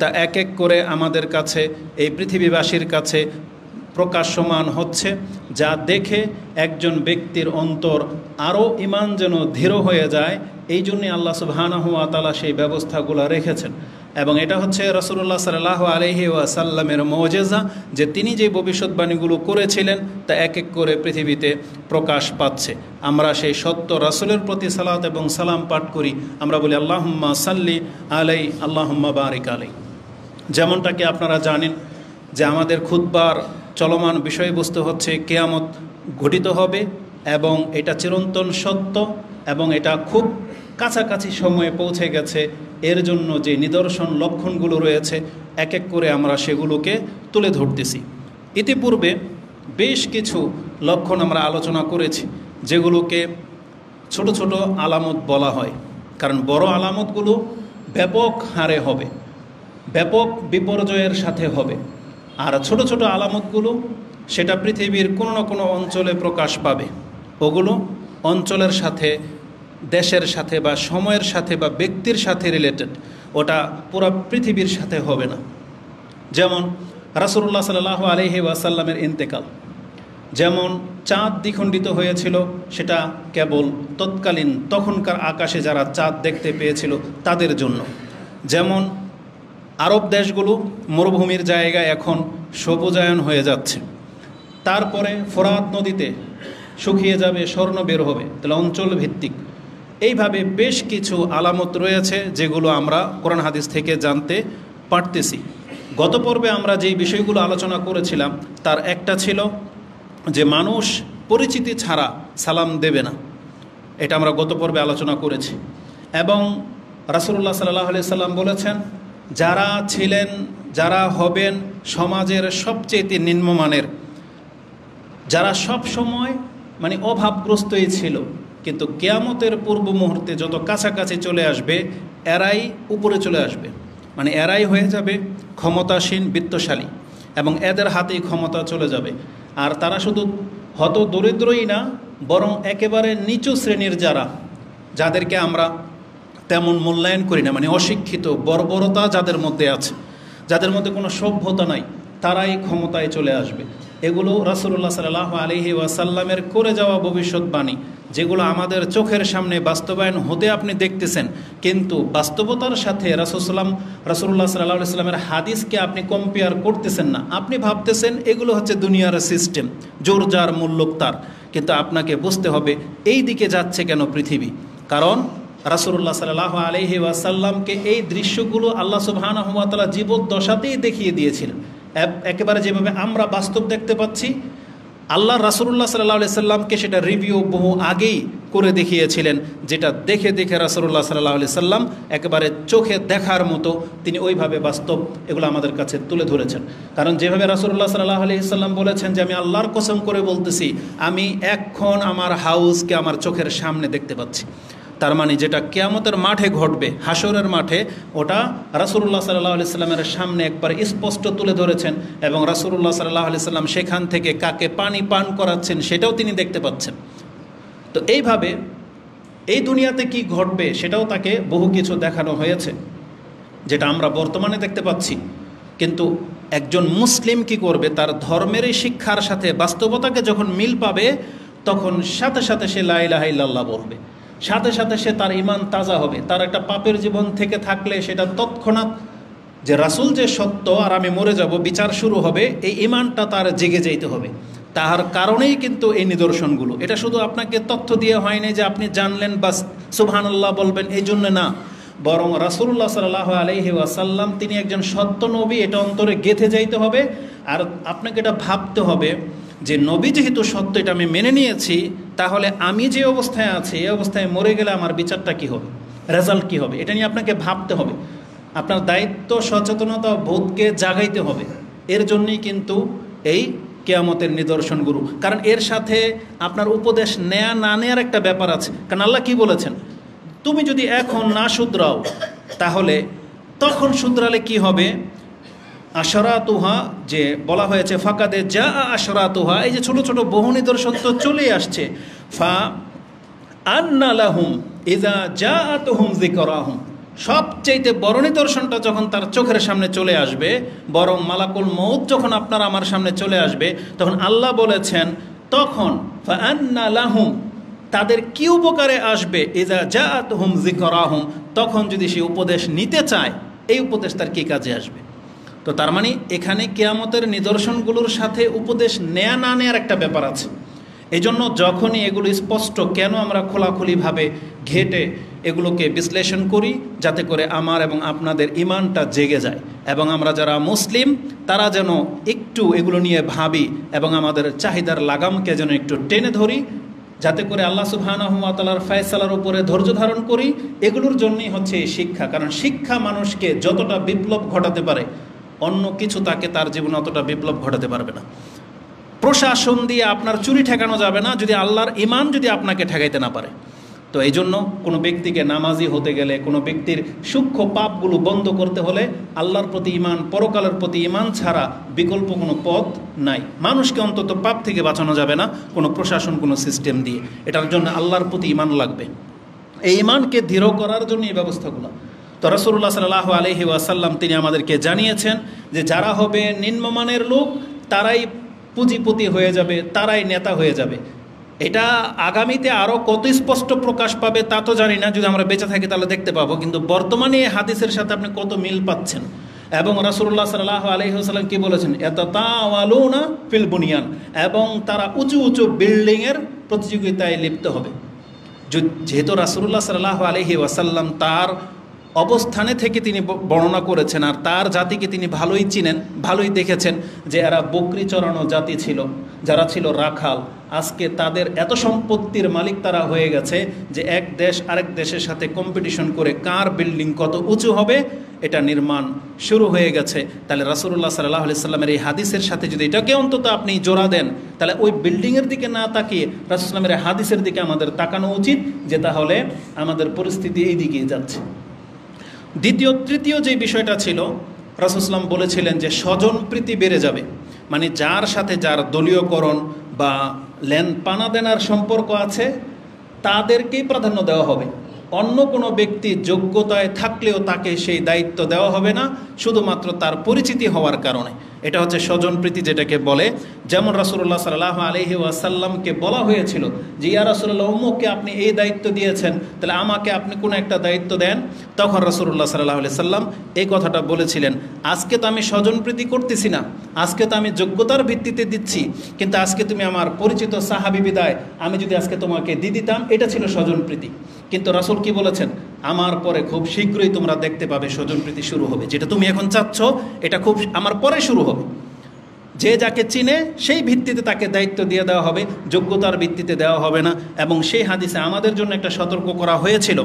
তা এক এক করে আমাদের কাছে, এই পৃথিবীবাসীর কাছে প্রকাশ্যমান হচ্ছে, যা দেখে একজন ব্যক্তির অন্তর আরও ঈমান যেন দৃঢ় হয়ে যায়। এই জন্যে আল্লাহ সুবহানাহু ওয়া তাআলা সেই ব্যবস্থাগুলো রেখেছেন। এবং এটা হচ্ছে রাসূলুল্লাহ সাল্লাল্লাহু আলাইহি ওয়াসাল্লামের মুজিজা, যে তিনি যে ভবিষ্যৎবাণীগুলো করেছিলেন তা এক এক করে পৃথিবীতে প্রকাশ পাচ্ছে। আমরা সেই সত্য রাসূলের প্রতি সালাত এবং সালাম পাঠ করি। আমরা বলি আল্লাহুম্মা সাল্লি আলাই, আল্লাহুম্মা বারিক আলাই। যেমনটাকে আপনারা জানেন যে আমাদের খুতবার চলমান বিষয়বস্তু হচ্ছে কিয়ামত ঘটিত হবে, এবং এটা চিরন্তন সত্য, এবং এটা খুব কাছাকাছি সময়ে পৌঁছে গেছে। এর জন্য যে নিদর্শন লক্ষণগুলো রয়েছে এক এক করে আমরা সেগুলোকে তুলে ধরতেছি। ইতিপূর্বে বেশ কিছু লক্ষণ আমরা আলোচনা করেছি, যেগুলোকে ছোট ছোট আলামত বলা হয়, কারণ বড় আলামতগুলো ব্যাপক হারে হবে, ব্যাপক বিপর্যয়ের সাথে হবে। আর ছোট ছোট আলামতগুলো সেটা পৃথিবীর কোনো না কোনো অঞ্চলে প্রকাশ পাবে। ওগুলো অঞ্চলের সাথে, দেশের সাথে বা সময়ের সাথে বা ব্যক্তির সাথে রিলেটেড, ওটা পুরো পৃথিবীর সাথে হবে না। যেমন রাসূলুল্লাহ সাল্লাল্লাহু আলাইহি ওয়াসাল্লামের ইন্তেকাল, যেমন চাঁদ দ্বিখণ্ডিত হয়েছিল, সেটা কেবল তৎকালীন তখনকার আকাশে যারা চাঁদ দেখতে পেয়েছিল তাদের জন্য। যেমন আরব দেশগুলো মরুভূমির জায়গায় এখন সবুজায়ন হয়ে যাচ্ছে। তারপরে ফোরাত নদীতে শুকিয়ে যাবে, স্বর্ণ বের হবে, তাহলে অঞ্চল ভিত্তিক। এইভাবে বেশ কিছু আলামত রয়েছে যেগুলো আমরা কোরআন হাদিস থেকে জানতে পারতেছি। গত পর্বে আমরা যেই বিষয়গুলো আলোচনা করেছিলাম তার একটা ছিল যে মানুষ পরিচিতি ছাড়া সালাম দেবে না। এটা আমরা গত পর্বে আলোচনা করেছি। এবং রাসূলুল্লাহ সাল্লাল্লাহু আলাইহি সাল্লাম বলেছেন, যারা ছিলেন, যারা হবেন সমাজের সবচেয়ে নিম্নমানের, যারা সব সময় মানে অভাবগ্রস্তই ছিল, কিন্তু কিয়ামতের পূর্ব মুহূর্তে যত কাছাকাছি চলে আসবে এরাই উপরে চলে আসবে, মানে এরাই হয়ে যাবে ক্ষমতাসীন, বিত্তশালী, এবং এদের হাতেই ক্ষমতা চলে যাবে। আর তারা শুধু হত দরিদ্রই না, বরং একেবারে নিচু শ্রেণীর যারা, যাদেরকে আমরা তেমন মূল্যায়ন করি না, মানে অশিক্ষিত, বর্বরতা যাদের মধ্যে আছে, যাদের মধ্যে কোনো সভ্যতা নাই, তারাই ক্ষমতায় চলে আসবে। এগুলো রাসূলুল্লাহ সাল্লাল্লাহু আলাইহি ওয়াসাল্লামের করে যাওয়া ভবিষ্যৎবাণী, যেগুলো আমাদের চোখের সামনে বাস্তবায়ন হতে আপনি দেখতেছেন, কিন্তু বাস্তবতার সাথে রাসূলুল্লাহ সাল্লাল্লাহু আলাইহি ওয়াসাল্লামের হাদিসকে আপনি কম্পেয়ার করতেছেন না। আপনি ভাবতেছেন এগুলো হচ্ছে দুনিয়ার সিস্টেম, জোর যার মূল্য তার। কিন্তু আপনাকে বুঝতে হবে এই দিকে যাচ্ছে কেন পৃথিবী, কারণ রাসূলুল্লাহ সাল্লাল্লাহু আলাইহি ওয়াসাল্লামকে এই দৃশ্যগুলো আল্লাহ সুবহানাহু ওয়া তাআলা জীবদ্দশাতেই দেখিয়ে দিয়েছিলেন। একেবারে যেভাবে আমরা বাস্তব দেখতে পাচ্ছি, আল্লাহ রাসূলুল্লাহ সাল্লাল্লাহু আলাইহি সাল্লামকে সেটা রিভিউ বহু আগেই করে দেখিয়েছিলেন, যেটা দেখে দেখে রাসূলুল্লাহ সাল্লাল্লাহু আলাইহি সাল্লাম একেবারে চোখে দেখার মতো তিনি ওইভাবে বাস্তব এগুলো আমাদের কাছে তুলে ধরেছেন। কারণ যেভাবে রাসূলুল্লাহ সাল্লাল্লাহু আলাইহি সাল্লাম বলেছেন যে আমি আল্লাহর কসম করে বলতেছি, আমি এখন আমার হাউসকে আমার চোখের সামনে দেখতে পাচ্ছি। তার মানে যেটা কিয়ামতের মাঠে ঘটবে, হাসরের মাঠে, ওটা রাসূলুল্লাহ সাল্লাল্লাহু আলাইহি সাল্লামের সামনে একবার স্পষ্ট তুলে ধরেছেন, এবং রাসূলুল্লাহ সাল্লাল্লাহু আলাইহি সাল্লাম সেখান থেকে কাকে পানি পান করাচ্ছেন সেটাও তিনি দেখতে পাচ্ছেন। তো এইভাবে এই দুনিয়াতে কি ঘটবে সেটাও তাকে বহু কিছু দেখানো হয়েছে, যেটা আমরা বর্তমানে দেখতে পাচ্ছি। কিন্তু একজন মুসলিম কি করবে, তার ধর্মের এই শিক্ষার সাথে বাস্তবতাকে যখন মিল পাবে, তখন সাথে সাথে সে লা ইলাহা ইল্লাল্লাহ বলবে, সাথে সাথে সে তার ঈমান তাজা হবে। তার একটা পাপের জীবন থেকে থাকলে সেটা তৎক্ষণাৎ যে রাসূল যে সত্য আর আমি মরে যাব, বিচার শুরু হবে, এই ঈমানটা তার জেগে যাইতে হবে। তার কারণেই কিন্তু এই নিদর্শনগুলো। এটা শুধু আপনাকে তথ্য দিয়ে হয়নি যে আপনি জানলেন বাস সুবহানাল্লাহ বলবেন, এই জন্য না, বরং রাসূলুল্লাহ সাল্লাল্লাহু আলাইহি ওয়াসাল্লাম তিনি একজন সত্য নবী, এটা অন্তরে গেঁথে যাইতে হবে। আর আপনাকে এটা ভাবতে হবে যে নবী যেহেতু সত্য, এটা আমি মেনে নিয়েছি, তাহলে আমি যে অবস্থায় আছি এই অবস্থায় মরে গেলে আমার বিচারটা কী হবে, রেজাল্ট কী হবে, এটা নিয়ে আপনাকে ভাবতে হবে। আপনার দায়িত্ব, সচেতনতা, বোধকে জাগাইতে হবে। এর জন্যই কিন্তু এই কিয়ামতের নিদর্শনগুলো। কারণ এর সাথে আপনার উপদেশ নেয়া না নেয়ার একটা ব্যাপার আছে। কারণ আল্লাহ কি বলেছেন, তুমি যদি এখন না শুধরাও তাহলে তখন শুধরালে কি হবে, আশরাতুহা যে বলা হয়েছে, ফাকাদে যা আশরাতুহা, এই যে ছোট ছোট বহু নিদর্শন তো চলেই আসছে। ফা আন্না লাহুম ইযা জাআতুহুম যিকরাহুম, সবচেয়ে বড় নিদর্শনটা যখন তার চোখের সামনে চলে আসবে, বরং মালাকুল মউত যখন আপনার আমার সামনে চলে আসবে, তখন আল্লাহ বলেছেন তখন ফাআন্না লাহুম, তাদের কি উপকারে আসবে, ইজা জাআতহুম যিকরাহুম, তখন যদি সে উপদেশ নিতে চায়, এই উপদেশ তার কি কাজে আসবে। তো তার মানে এখানে কিয়ামতের নিদর্শনগুলোর সাথে উপদেশ নেয়া না নেয়ার একটা ব্যাপার আছে। এই জন্য যখনই এগুলো স্পষ্ট, কেন আমরা খোলাখুলিভাবে ঘেটে এগুলোকে বিশ্লেষণ করি, যাতে করে আমার এবং আপনাদের ইমানটা জেগে যায়, এবং আমরা যারা মুসলিম তারা যেন একটু এগুলো নিয়ে ভাবি এবং আমাদের চাহিদার লাগামকে যেন একটু টেনে ধরি, যাতে করে আল্লাহ সুবহানাহু ওয়া তাআলার ফয়সালার উপরে ধৈর্য ধারণ করি। এগুলোর জন্যই হচ্ছে এই শিক্ষা, কারণ শিক্ষা মানুষকে যতটা বিপ্লব ঘটাতে পারে, অন্য কিছু তাকে তার জীবনে অতটা বিপ্লব ঘটাতে পারবে না। প্রশাসন দিয়ে আপনার চুরি ঠেকানো যাবে না যদি আল্লাহর ঈমান যদি আপনাকে ঠেকাইতে না পারে। তো এই জন্য কোনো ব্যক্তিকে নামাজি হতে গেলে, কোনো ব্যক্তির সূক্ষ্ম পাপগুলো বন্ধ করতে হলে আল্লাহর প্রতি ঈমান, পরকালের প্রতি ঈমান ছাড়া বিকল্প কোনো পথ নাই। মানুষকে অন্তত পাপ থেকে বাঁচানো যাবে না কোনো প্রশাসন, কোনো সিস্টেম দিয়ে। এটার জন্য আল্লাহর প্রতি ঈমান লাগবে। এই ঈমানকে দৃঢ় করার জন্য এই ব্যবস্থাগুলো। তো রাসূলুল্লাহ সাল্লাল্লাহু আলাইহি ওয়াসাল্লাম তিনি আমাদেরকে জানিয়েছেন যে যারা হবে নিম্নমানের লোক তারাই পুঁজিপতি হয়ে যাবে, তারাই নেতা হয়ে যাবে। এটা আগামীতে আরও কত স্পষ্ট প্রকাশ পাবে তা তো জানি না, যদি আমরা বেঁচে থাকি তাহলে দেখতে পাবো। কিন্তু বর্তমানে এই হাদিসের সাথে আপনি কত মিল পাচ্ছেন। এবং রাসূলুল্লাহ সাল্লাল্লাহু আলাইহি ওয়াসাল্লাম কি বলেছেন, ইয়াতাতাওয়ালুনা ফিল বুনিয়ান, এবং তারা উঁচু উঁচু বিল্ডিংয়ের প্রতিযোগিতায় লিপ্ত হবে। যেহেতু রাসূলুল্লাহ সাল্লাল্লাহু আলাইহি ওয়াসাল্লাম তার অবস্থানে থেকে তিনি বর্ণনা করেছেন, আর তার জাতিকে তিনি ভালোই চিনেন, ভালোই দেখেছেন যে এরা বকরি চড়ানো জাতি ছিল, যারা ছিল রাখাল। আজকে তাদের এত সম্পত্তির মালিক তারা হয়ে গেছে যে এক দেশ আরেক দেশের সাথে কম্পিটিশন করে কার বিল্ডিং কত উঁচু হবে এটা নির্মাণ শুরু হয়ে গেছে। তাহলে রাসূলুল্লাহ সাল্লাল্লাহু আলাইহি সাল্লামের এই হাদিসের সাথে যদি এটাকে অন্তত আপনি জোড়া দেন, তাহলে ওই বিল্ডিংয়ের দিকে না তাকিয়ে রাসূল সাল্লামের হাদিসের দিকে আমাদের তাকানো উচিত, যে তাহলে আমাদের পরিস্থিতি এই দিকেই যাচ্ছে। তৃতীয় যে বিষয়টা ছিল, রাসূল সাল্লাম বলেছিলেন যে স্বজন প্রীতি বেড়ে যাবে। মানে যার সাথে যার দলীয়করণ বা পানা দেনার সম্পর্ক আছে তাদেরকেই প্রাধান্য দেওয়া হবে। অন্য কোনো ব্যক্তি যোগ্যতায় থাকলেও তাকে সেই দায়িত্ব দেওয়া হবে না, শুধুমাত্র তার পরিচিতি হওয়ার কারণে। এটা হচ্ছে স্বজনপ্রীতি যেটাকে বলে। যেমন রাসূলুল্লাহ সাল্লাল্লাহু আলাইহি ওয়াসাল্লামকে বলা হয়েছিল যে ইয়া রাসূলুল্লাহ, অমুককে আপনি এই দায়িত্ব দিয়েছেন, তাহলে আমাকে আপনি কোনো একটা দায়িত্ব দেন। তখন রাসূলুল্লাহ সাল্লাল্লাহু আলাইহি সাল্লাম এই কথাটা বলেছিলেন, আজকে তো আমি স্বজনপ্রীতি করতেছি না, আজকে তো আমি যোগ্যতার ভিত্তিতে দিচ্ছি, কিন্তু আজকে তুমি আমার পরিচিত সাহাবী বিদায় আমি যদি আজকে তোমাকে দিয়ে দিতাম, এটা ছিল স্বজনপ্রীতি। কিন্তু রাসূল কি বলেছেন, আমার পরে খুব শীঘ্রই তোমরা দেখতে পাবে স্বজনপ্রীতি শুরু হবে। যেটা তুমি এখন চাচ্ছ এটা খুব আমার পরে শুরু হবে। যে যাকে চিনে সেই ভিত্তিতে তাকে দায়িত্ব দিয়ে দেওয়া হবে, যোগ্যতার ভিত্তিতে দেওয়া হবে না। এবং সেই হাদিসে আমাদের জন্য একটা সতর্ক করা হয়েছিল।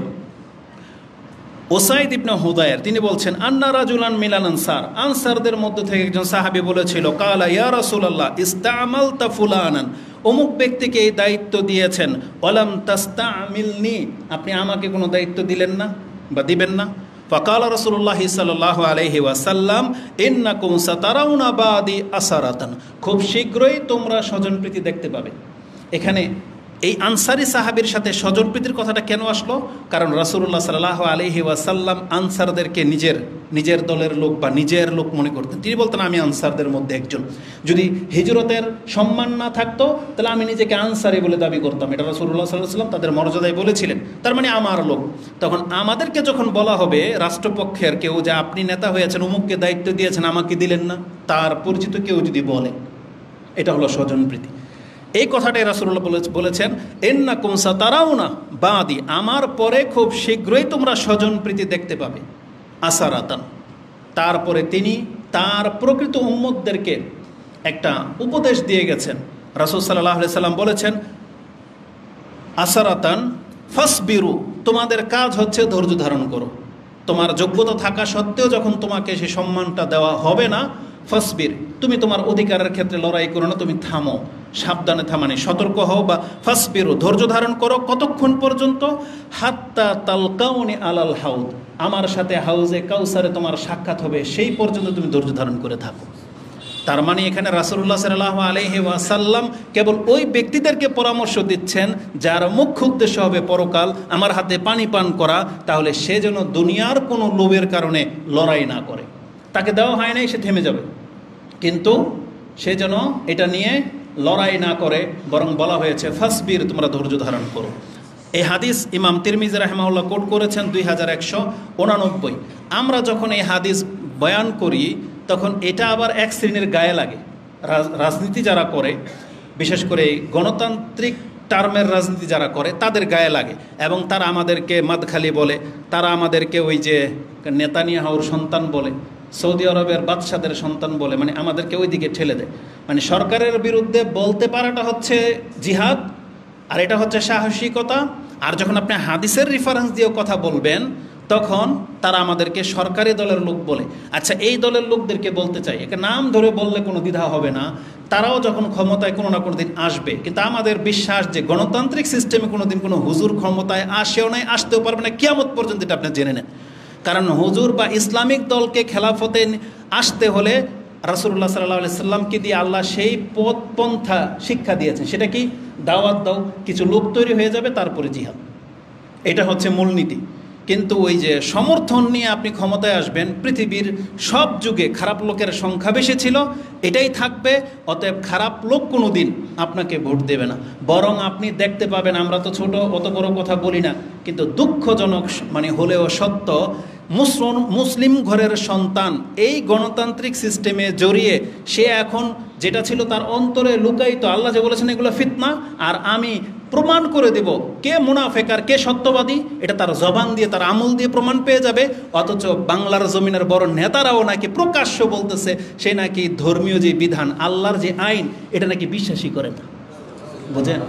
ওসাইদ ইবনে হুদায়ের তিনি বলছেন, আন্না রাজুলান মিনাল আনসার, আনসারদের মধ্য থেকে একজন সাহাবী বলেছিল, কালা ইয়া রাসূলুল্লাহ ইস্তামালতা ফুলানান, অমুক ব্যক্তিকে এই দায়িত্ব দিয়েছেন, ওয়ালাম তাস্তামিলনি, আপনি আমাকে কোনো দায়িত্ব দিলেন না বা দিবেন না। ফাকাল রাসূলুল্লাহ সাল্লাল্লাহু আলাইহি ওয়াসাল্লাম, ইন্নাকুম সাতারাউনা বাদি আসারাতান, খুব শীঘ্রই তোমরা স্বজনপ্রীতি দেখতে পাবে। এখানে এই আনসারি সাহাবীর সাথে স্বজনপ্রীতির কথাটা কেন আসলো? কারণ রাসূলুল্লাহ সাল্লাল্লাহু আলাইহি ওয়াসাল্লাম আনসারদেরকে নিজের দলের লোক বা নিজের লোক মনে করতেন। তিনি বলতেন, আমি আনসারদের মধ্যে একজন। যদি হিজরতের সম্মান না থাকতো তাহলে আমি নিজেকে আনসারি বলে দাবি করতাম। এটা রাসূলুল্লাহ সাল্লাল্লাহু আলাইহি ওয়াসাল্লাম তাদের মর্যাদায় বলেছিলেন, তার মানে আমার লোক। তখন আমাদেরকে যখন বলা হবে রাষ্ট্রপক্ষের কেউ যে আপনি নেতা হয়েছেন, অমুককে দায়িত্ব দিয়েছেন, আমাকে দিলেন না, তার পরিচিত কেউ যদি বলে, এটা হলো স্বজনপ্রীতি। এই কথাটাই রাসূলুল্লাহ বলেছেন, ইন্নাকুম সাতারাউনা বাদি, আমার পরে খুব শীঘ্রই তোমরা স্বজনপ্রীতি দেখতে পাবে, আসারাতান। তারপরে তিনি তার প্রকৃত উম্মতদেরকে একটা উপদেশ দিয়ে গেছেন। রাসূল সাল্লাল্লাহু আলাইহি সাল্লাম বলেছেন, আসারাতান ফাসবিরু, তোমাদের কাজ হচ্ছে ধৈর্য ধারণ করো। তোমার যোগ্যতা থাকা সত্ত্বেও যখন তোমাকে সেই সম্মানটা দেওয়া হবে না, ফাসবির, তুমি তোমার অধিকারের ক্ষেত্রে লড়াই করো না, তুমি থামো, সাবধানে থামানি সতর্ক হও। বা ফাসবিরু, ধৈর্য ধারণ করো কতক্ষণ পর্যন্ত, হাত্তা তালকাউনি আলাল হাউদ, আমার সাথে হাউজে কাউসারে তোমার সাক্ষাৎ হবে সেই পর্যন্ত তুমি ধৈর্য ধারণ করে থাকো। তার মানে এখানে রাসূলুল্লাহ সাল্লাল্লাহু আলাইহি ওয়াসাল্লাম কেবল ওই ব্যক্তিদেরকে পরামর্শ দিচ্ছেন যার মুখ্য উদ্দেশ্য হবে পরকাল, আমার হাতে পানি পান করা, তাহলে সে যেন দুনিয়ার কোনো লোভের কারণে লড়াই না করে। তাকে দেওয়া হয় নাই, সে থেমে যাবে, কিন্তু সে যেন এটা নিয়ে লড়াই না করে, বরং বলা হয়েছে ফাসবির, তোমরা ধৈর্য ধারণ করো। এই হাদিস ইমাম তিরমিজি রাহিমাহুল্লাহ কোট করেছেন 2189। আমরা যখন এই হাদিস বয়ান করি তখন এটা আবার এক শ্রেণীর গায়ে লাগে। রাজনীতি যারা করে, বিশেষ করে গণতান্ত্রিক টার্মের রাজনীতি যারা করে তাদের গায়ে লাগে, এবং তারা আমাদেরকে মাদখালি বলে, তারা আমাদেরকে ওই যে নেতানিয়াহুর সন্তান বলে, সৌদি আরবের বাদশাদের সন্তান বলে, মানে আমাদেরকে ওই দিকে ঠেলে দেয়। মানে সরকারের বিরুদ্ধে বলতে পারাটা হচ্ছে জিহাদ, আর এটা হচ্ছে সাহসিকতা। আর যখন আপনি হাদিসের রেফারেন্স দিয়ে কথা বলবেন তখন তারা আমাদেরকে সরকারি দলের লোক বলে। আচ্ছা, এই দলের লোকদেরকে বলতে চাই, একে নাম ধরে বললে কোনো দ্বিধা হবে না, তারাও যখন ক্ষমতায় কোনো না কোনো দিন আসবে। কিন্তু আমাদের বিশ্বাস যে গণতান্ত্রিক সিস্টেমে কোনো দিন কোনো হুজুর ক্ষমতায় আসেও নাই, আসতেও পারবে না কিয়ামত পর্যন্ত, এটা আপনি জেনে নেন। কারণ হুজুর বা ইসলামিক দলকে খেলাফতে আসতে হলে রাসূলুল্লাহ সাল্লাল্লাহু আলাইহি সাল্লামকে দিয়ে আল্লাহ সেই পথ পন্থা শিক্ষা দিয়েছেন। সেটা কি? দাওয়াত দাও, কিছু লোক তৈরি হয়ে যাবে, তারপরে জিহাদ। এটা হচ্ছে মূলনীতি। কিন্তু ওই যে সমর্থন নিয়ে আপনি ক্ষমতায় আসবেন, পৃথিবীর সব যুগে খারাপ লোকের সংখ্যা বেশি ছিল, এটাই থাকবে। অতএব খারাপ লোক কোনো দিন আপনাকে ভোট দেবে না, বরং আপনি দেখতে পাবেন, আমরা তো ছোট অত বড় কথা বলি না, কিন্তু দুঃখজনক মানে হলেও সত্য, মুসলিম ঘরের সন্তান এই গণতান্ত্রিক সিস্টেমে জড়িয়ে সে এখন যেটা ছিল তার অন্তরে লুকায়িত, আল্লাহ যে বলেছেন এগুলো ফিতনা, আর আমি প্রমাণ করে দেব কে মুনাফেক আর কে সত্যবাদী, এটা তার জবান দিয়ে, তার আমল দিয়ে প্রমাণ পেয়ে যাবে। অথচ বাংলার জমিনের বড় নেতারাও নাকি প্রকাশ্য বলতেছে সে নাকি ধর্মীয় যে বিধান, আল্লাহর যে আইন, এটা নাকি বিশ্বাসই করে না। বুঝেন?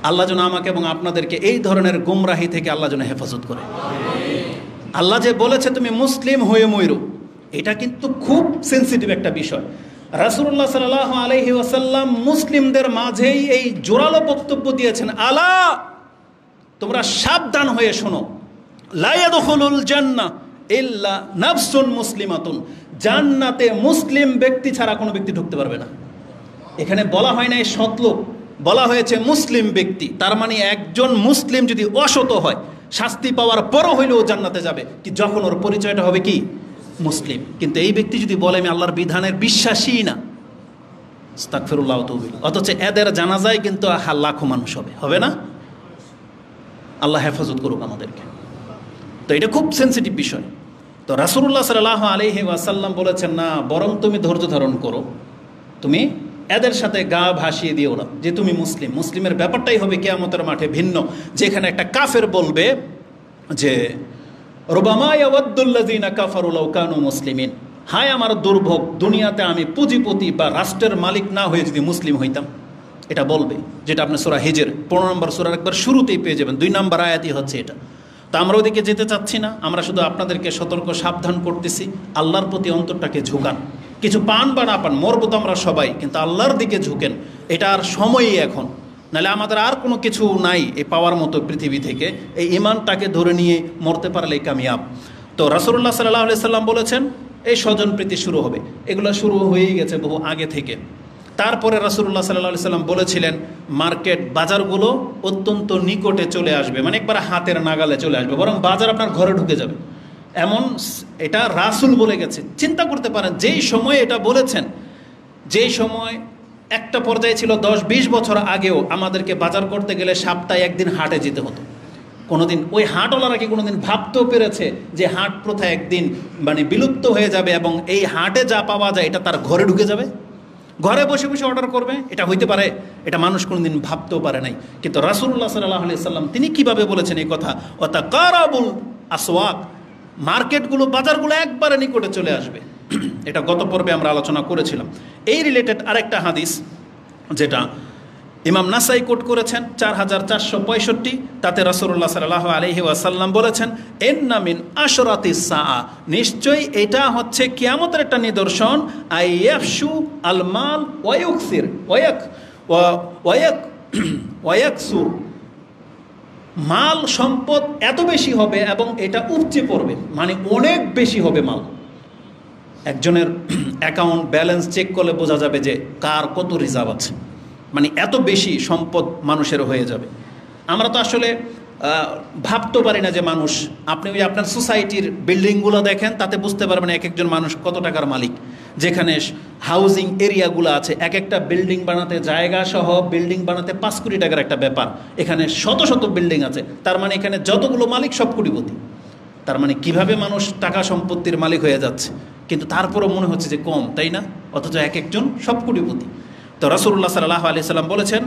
আল্লাহ যেন আমাকে এবং আপনাদেরকে এই ধরনের গুমরাহি থেকে আল্লাহ যেন হেফাজত করে। আল্লাহ যে বলেছে তুমি মুসলিম হয়ে ময়ূর, এটা কিন্তু খুব সেন্সিটিভ একটা বিষয়। রাসূলুল্লাহ সাল্লাল্লাহু আলাইহি ওয়াসাল্লাম মুসলিমদের মাঝেই এই জোরালো বক্তব্য দিয়েছেন, আলা, তোমরা সাবধান হয়ে শোনো, লা ইয়াদখুলুল জান্নাহ ইল্লা নাফসুন মুসলিমাতুন, জান্নাতে মুসলিম ব্যক্তি ছাড়া কোনো ব্যক্তি ঢুকতে পারবে না। এখানে বলা হয় না এই সৎলোক, বলা হয়েছে মুসলিম ব্যক্তি। তার মানে একজন মুসলিম যদি অসৎ হয়, শাস্তি পাওয়ার পরও হইলেও জান্নাতে যাবে, কি যখন ওর পরিচয়টা হবে কি মুসলিম। কিন্তু এই ব্যক্তি যদি বলে আমি আল্লাহর বিধানের বিশ্বাসী না, আস্তাগফিরুল্লাহ ওয়া আতুবু ইলাইহি, অথচ এদের জানাজায় কিন্তু লাখো মানুষ হবে না। আল্লাহ হেফাজত করুক আমাদেরকে। তো এটা খুব সেন্সিটিভ বিষয়। তো রাসূলুল্লাহ সাল্লাল্লাহু আলাইহি ওয়াসাল্লাম বলেছেন, না, বরং তুমি ধৈর্য ধারণ করো, তুমি এদের সাথে গা ভাসিয়ে দিও না যে তুমি মুসলিম। মুসলিমের ব্যাপারটাই হবে কিয়ামতের মাঠে ভিন্ন, যেখানে একটা কাফের বলবে যে রুবামা ইয়াওয়াদ্দুল্লাযিনা কাফারু লাউ কানু মুসলিমিন, হায় আমার দুর্ভোগ, দুনিয়াতে আমি পুঁজিপতি বা রাষ্ট্রের মালিক না হয়ে যদি মুসলিম হইতাম। এটা বলবে, যেটা আপনি সূরা হিজর 15 নম্বর সূরার একবার শুরুতেই পেয়ে যাবেন, 2 নম্বর আয়াতই হচ্ছে এটা। তো আমরা ওদিকে যেতে চাচ্ছি না, আমরা শুধু আপনাদেরকে সতর্ক সাবধান করতেছি, আল্লাহর প্রতি অন্তরটাকে ঝুঁকান। কিছু পান বা না পান, মরবো তো আমরা সবাই, কিন্তু আল্লাহর দিকে ঝুঁকেন। এটা আর সময়ই এখন, নাহলে আমাদের আর কোনো কিছু নাই এই পাওয়ার মতো পৃথিবী থেকে। এই ঈমানটাকে ধরে নিয়ে মরতে পারলেই কামিয়াব। তো রাসূলুল্লাহ সাল্লাল্লাহু আলাইহি সাল্লাম বলেছেন এই স্বজন প্রীতি শুরু হবে, এগুলো শুরু হয়েই গেছে বহু আগে থেকে। তারপরে রাসূলুল্লাহ সাল্লাল্লাহু আলাইহি সাল্লাম বলেছিলেন মার্কেট, বাজারগুলো অত্যন্ত নিকটে চলে আসবে, মানে একবার হাতের নাগালে চলে আসবে, বরং বাজার আপনার ঘরে ঢুকে যাবে। এমন এটা রাসূল বলে গেছে। চিন্তা করতে পারেন, যেই সময় এটা বলেছেন, যেই সময় একটা পর্যায়ে ছিল 10-20 বছর আগেও আমাদেরকে বাজার করতে গেলে সপ্তাহে একদিন হাটে যেতে হতো। কোনোদিন ওই হাটওয়ালারা কি কোনোদিন ভাবতেও পেরেছে যে হাট প্রথা একদিন মানে বিলুপ্ত হয়ে যাবে এবং এই হাটে যা পাওয়া যায় এটা তার ঘরে ঢুকে যাবে, ঘরে বসে বসে অর্ডার করবে? এটা হইতে পারে? এটা মানুষ কোনোদিন ভাবতেও পারে নাই। কিন্তু রাসূলুল্লাহ সাল্লাল্লাহু আলাইহি সাল্লাম তিনি কিভাবে বলেছেন এই কথা, ওয়াতাকারাবুল আসওয়াক, মার্কেটগুলো, বাজারগুলো একবারে নিকটে চলে আসবে। এটা গত পর্বে আমরা আলোচনা করেছিলাম। এই রিলেটেড আরেকটা হাদিস যেটা ইমাম নাসাই কোট করেছেন 4465, তাতে রাসূলুল্লাহ সাল্লাল্লাহু আলাইহি ওয়াসাল্লাম বলেছেন ইন্না মিন আশরাতিস সাআ, নিশ্চয়ই এটা হচ্ছে কিয়ামতের একটা নিদর্শন, আইয়াফশু আল মাল ওয়া ইউকসির ওয়ায়াকসুর, মাল সম্পদ এত বেশি হবে এবং এটা উপচে পড়বে, মানে অনেক বেশি হবে মাল। একজনের অ্যাকাউন্ট ব্যালেন্স চেক করলে বোঝা যাবে যে কার কত রিজার্ভ আছে, মানে এত বেশি সম্পদ মানুষের হয়ে যাবে। আমরা তো আসলে ভাবতেও পারি না যে মানুষ, আপনি ওই আপনার সোসাইটির বিল্ডিংগুলো দেখেন, তাতে বুঝতে পারবেন এক একজন মানুষ কত টাকার মালিক। যেখানে হাউজিং এরিয়াগুলো আছে, এক একটা বিল্ডিং বানাতে জায়গা সহ বিল্ডিং বানাতে 5 কোটি টাকার একটা ব্যাপার। এখানে শত শত বিল্ডিং আছে, তার মানে এখানে যতগুলো মালিক সব কোটিপতি। তার মানে কিভাবে মানুষ টাকা সম্পত্তির মালিক হয়ে যাচ্ছে, কিন্তু তারপরও মনে হচ্ছে যে কম, তাই না? অথচ এক একজন সব কোটিপতি। তো রাসূলুল্লাহ সাল্লাল্লাহু আলাইহি সাল্লাম বলেছেন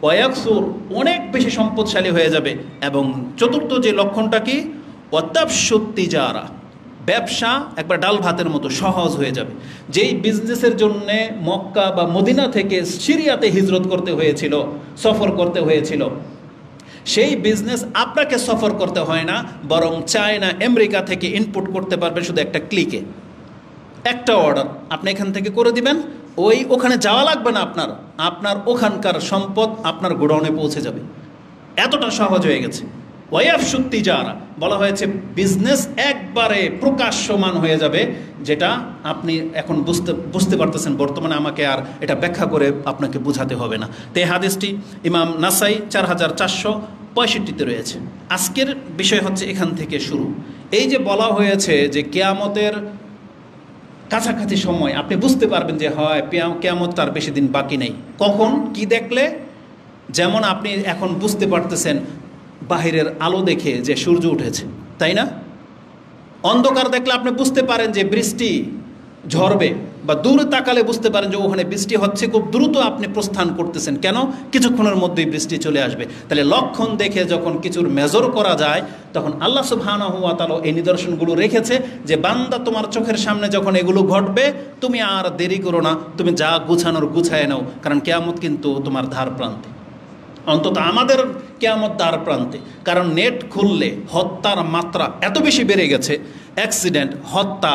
ওয়াকসুর, অনেক বেশি সম্পদশালী হয়ে যাবে। এবং চতুর্থ যে লক্ষণটা কি, ওয়াতাবশুত তিজারা, ব্যবসা একবার ডাল ভাতের মতো সহজ হয়ে যাবে। যেই বিজনেসের জন্যে মক্কা বা মদিনা থেকে সিরিয়াতে হিজরত করতে হয়েছিল, সফর করতে হয়েছিল, সেই বিজনেস আপনাকে সফর করতে হয় না, বরং চায়না আমেরিকা থেকে ইনপুট করতে পারবেন শুধু একটা ক্লিকে। একটা অর্ডার আপনি এখান থেকে করে দিবেন, ওখানে যাওয়া লাগবে না আপনার, আপনার ওখানকার সম্পদ আপনার গোডাউনে পৌঁছে যাবে। এতটা সহজ হয়ে গেছে। ওয়াফশুত তিজারা বলা হয়েছে বিজনেস একবারে প্রকাশ্যমান হয়ে যাবে, যেটা আপনি এখন বুঝতে পারতেছেন বর্তমানে, আমাকে আর এটা ব্যাখ্যা করে আপনাকে বোঝাতে হবে না। তো এই হাদিসটি ইমাম নাসাই 4465 রয়েছে। আজকের বিষয় হচ্ছে এখান থেকে শুরু। এই যে বলা হয়েছে যে কিয়ামতের কাছাকাছি সময় আপনি বুঝতে পারবেন যে হয় কিয়ামত তার বেশি দিন বাকি নেই। কখন কি দেখলে? যেমন আপনি এখন বুঝতে পারতেছেন বাহিরের আলো দেখে যে সূর্য উঠেছে, তাই না? অন্ধকার দেখলে আপনি বুঝতে পারেন যে বৃষ্টি ঝরবে, বা দূরে তাকালে বুঝতে পারেন যে ওখানে বৃষ্টি হচ্ছে, খুব দ্রুত আপনি প্রস্থান করতেছেন। কেন? কিছুক্ষণের মধ্যেই বৃষ্টি চলে আসবে। তাহলে লক্ষণ দেখে যখন কিছুর মেজর করা যায়, তখন আল্লাহ সুবহানাহু ওয়া তাআলা এই নিদর্শনগুলো রেখেছে যে বান্দা তোমার চোখের সামনে যখন এগুলো ঘটবে, তুমি আর দেরি করো না, তুমি যা গুছানোর গুছায় নাও, কারণ কিয়ামত কিন্তু তোমার ধার প্রান্তে। অন্তত আমাদের কিয়ামত দ্বার প্রান্তে। কারণ নেট খুললে হত্যার মাত্রা এত বেশি বেড়ে গেছে, অ্যাক্সিডেন্ট, হত্যা,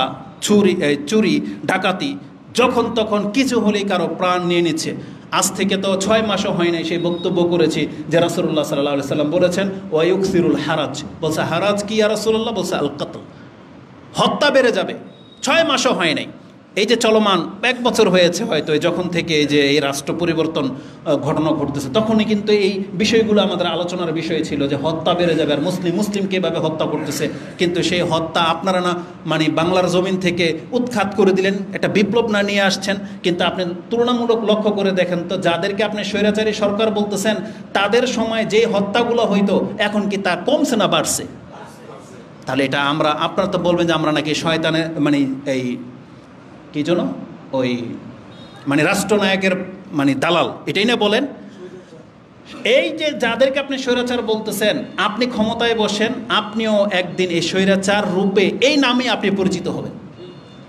চুরি ডাকাতি, যখন তখন কিছু হলেই কারো প্রাণ নিয়ে নিচ্ছে। আজ থেকে তো 6 মাসও হয় নাই সেই বক্তব্য করেছি যে রাসূলুল্লাহ সাল্লাল্লাহু আলাইহি সাল্লাম বলেছেন ওয়ায়ুকসিরুল হারাজ। বলছে হারাজ কি ইয়া রাসূলুল্লাহ? বলছে আল কতল, হত্যা বেড়ে যাবে। 6 মাসও হয় নাই, এই যে চলমান 1 বছর হয়েছে হয়তো যখন থেকে এই যে এই রাষ্ট্র পরিবর্তন ঘটনা ঘটতেছে, তখনই কিন্তু এই বিষয়গুলো আমাদের আলোচনার বিষয় ছিল যে হত্যা বেড়ে যাবে, আর মুসলিমকে এভাবে হত্যা করতেছে। কিন্তু সেই হত্যা আপনারা না মানে বাংলার জমিন থেকে উৎখাত করে দিলেন, একটা বিপ্লব না নিয়ে আসছেন। কিন্তু আপনি তুলনামূলক লক্ষ্য করে দেখেন তো, যাদেরকে আপনি স্বৈরাচারী সরকার বলতেছেন, তাদের সময় যে হত্যাগুলো হইতো এখন কি তা কমছে না বাড়ছে? তাহলে এটা আপনারা তো বলবেন যে আমরা নাকি শয়তানের মানে এই কি জন্য ওই মানে রাষ্ট্রনায়কের মানে দালাল, এটাই না বলেন? এই যে যাদেরকে আপনি স্বৈরাচার বলতেছেন, আপনি ক্ষমতায় বসেন, আপনিও একদিন এই স্বৈরাচার রূপে এই নামে আপনি পরিচিত হবেন।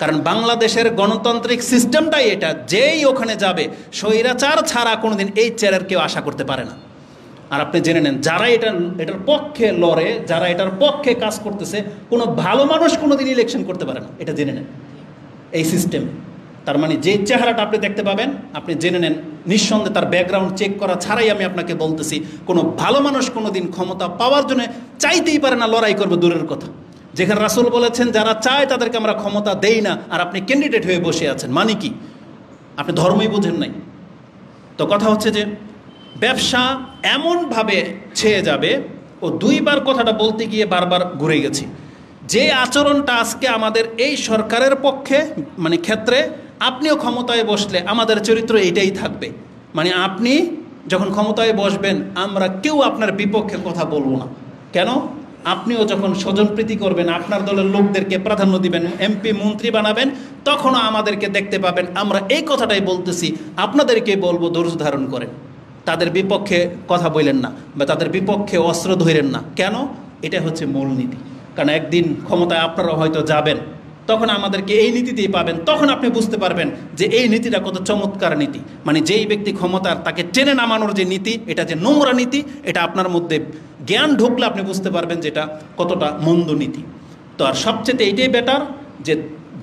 কারণ বাংলাদেশের গণতান্ত্রিক সিস্টেমটাই এটা, যেই ওখানে যাবে স্বৈরাচার ছাড়া কোনোদিন এই চেয়ারের কেউ আশা করতে পারে না। আর আপনি জেনে নেন, যারা এটার পক্ষে লড়ে, যারা এটার পক্ষে কাজ করতেছে, কোনো ভালো মানুষ কোনোদিন ইলেকশন করতে পারে না, এটা জেনে নেন এই সিস্টেম। তার মানে যে চেহারাটা আপনি দেখতে পাবেন, আপনি জেনে নেন নিঃসন্দেহে তার ব্যাকগ্রাউন্ড চেক করা ছাড়াই আমি আপনাকে বলতেছি, কোনো ভালো মানুষ কোনোদিন ক্ষমতা পাওয়ার জন্য চাইতেই পারে না, লড়াই করবে দূরের কথা। যেখানে রাসূল বলেছেন যারা চায় তাদেরকে আমরা ক্ষমতা দেই না, আর আপনি ক্যান্ডিডেট হয়ে বসে আছেন, মানে কি? আপনি ধর্মই বোঝেন নাই। তো কথা হচ্ছে যে ব্যবসা এমনভাবে ছেয়ে যাবে, ও 2 বার কথাটা বলতে গিয়ে বারবার ঘুরে গেছি, যে আচরণটা আজকে আমাদের এই সরকারের পক্ষে মানে ক্ষেত্রে, আপনিও ক্ষমতায় বসলে আমাদের চরিত্র এইটাই থাকবে। মানে আপনি যখন ক্ষমতায় বসবেন, আমরা কেউ আপনার বিপক্ষে কথা বলবো না। কেন? আপনিও যখন স্বজনপ্রীতি করবেন, আপনার দলের লোকদেরকে প্রাধান্য দিবেন, এমপি মন্ত্রী বানাবেন, তখনও আমাদেরকে দেখতে পাবেন আমরা এই কথাটাই বলতেছি। আপনাদেরকে বলবো ধৈর্য ধারণ করেন, তাদের বিপক্ষে কথা বললেন না, বা তাদের বিপক্ষে অস্ত্র ধরেন না। কেন? এটা হচ্ছে মূলনীতি। কারণ একদিন ক্ষমতায় আপনারা হয়তো যাবেন, তখন আমাদেরকে এই নীতিতেই পাবেন। তখন আপনি বুঝতে পারবেন যে এই নীতিটা কত চমৎকার নীতি। মানে যেই ব্যক্তি ক্ষমতার, তাকে টেনে নামানোর যে নীতি, এটা যে নোংরা নীতি, এটা আপনার মধ্যে জ্ঞান ঢুকলে আপনি বুঝতে পারবেন যেটা কতটা মন্দ নীতি। তো আর সবচেয়ে এইটাই বেটার যে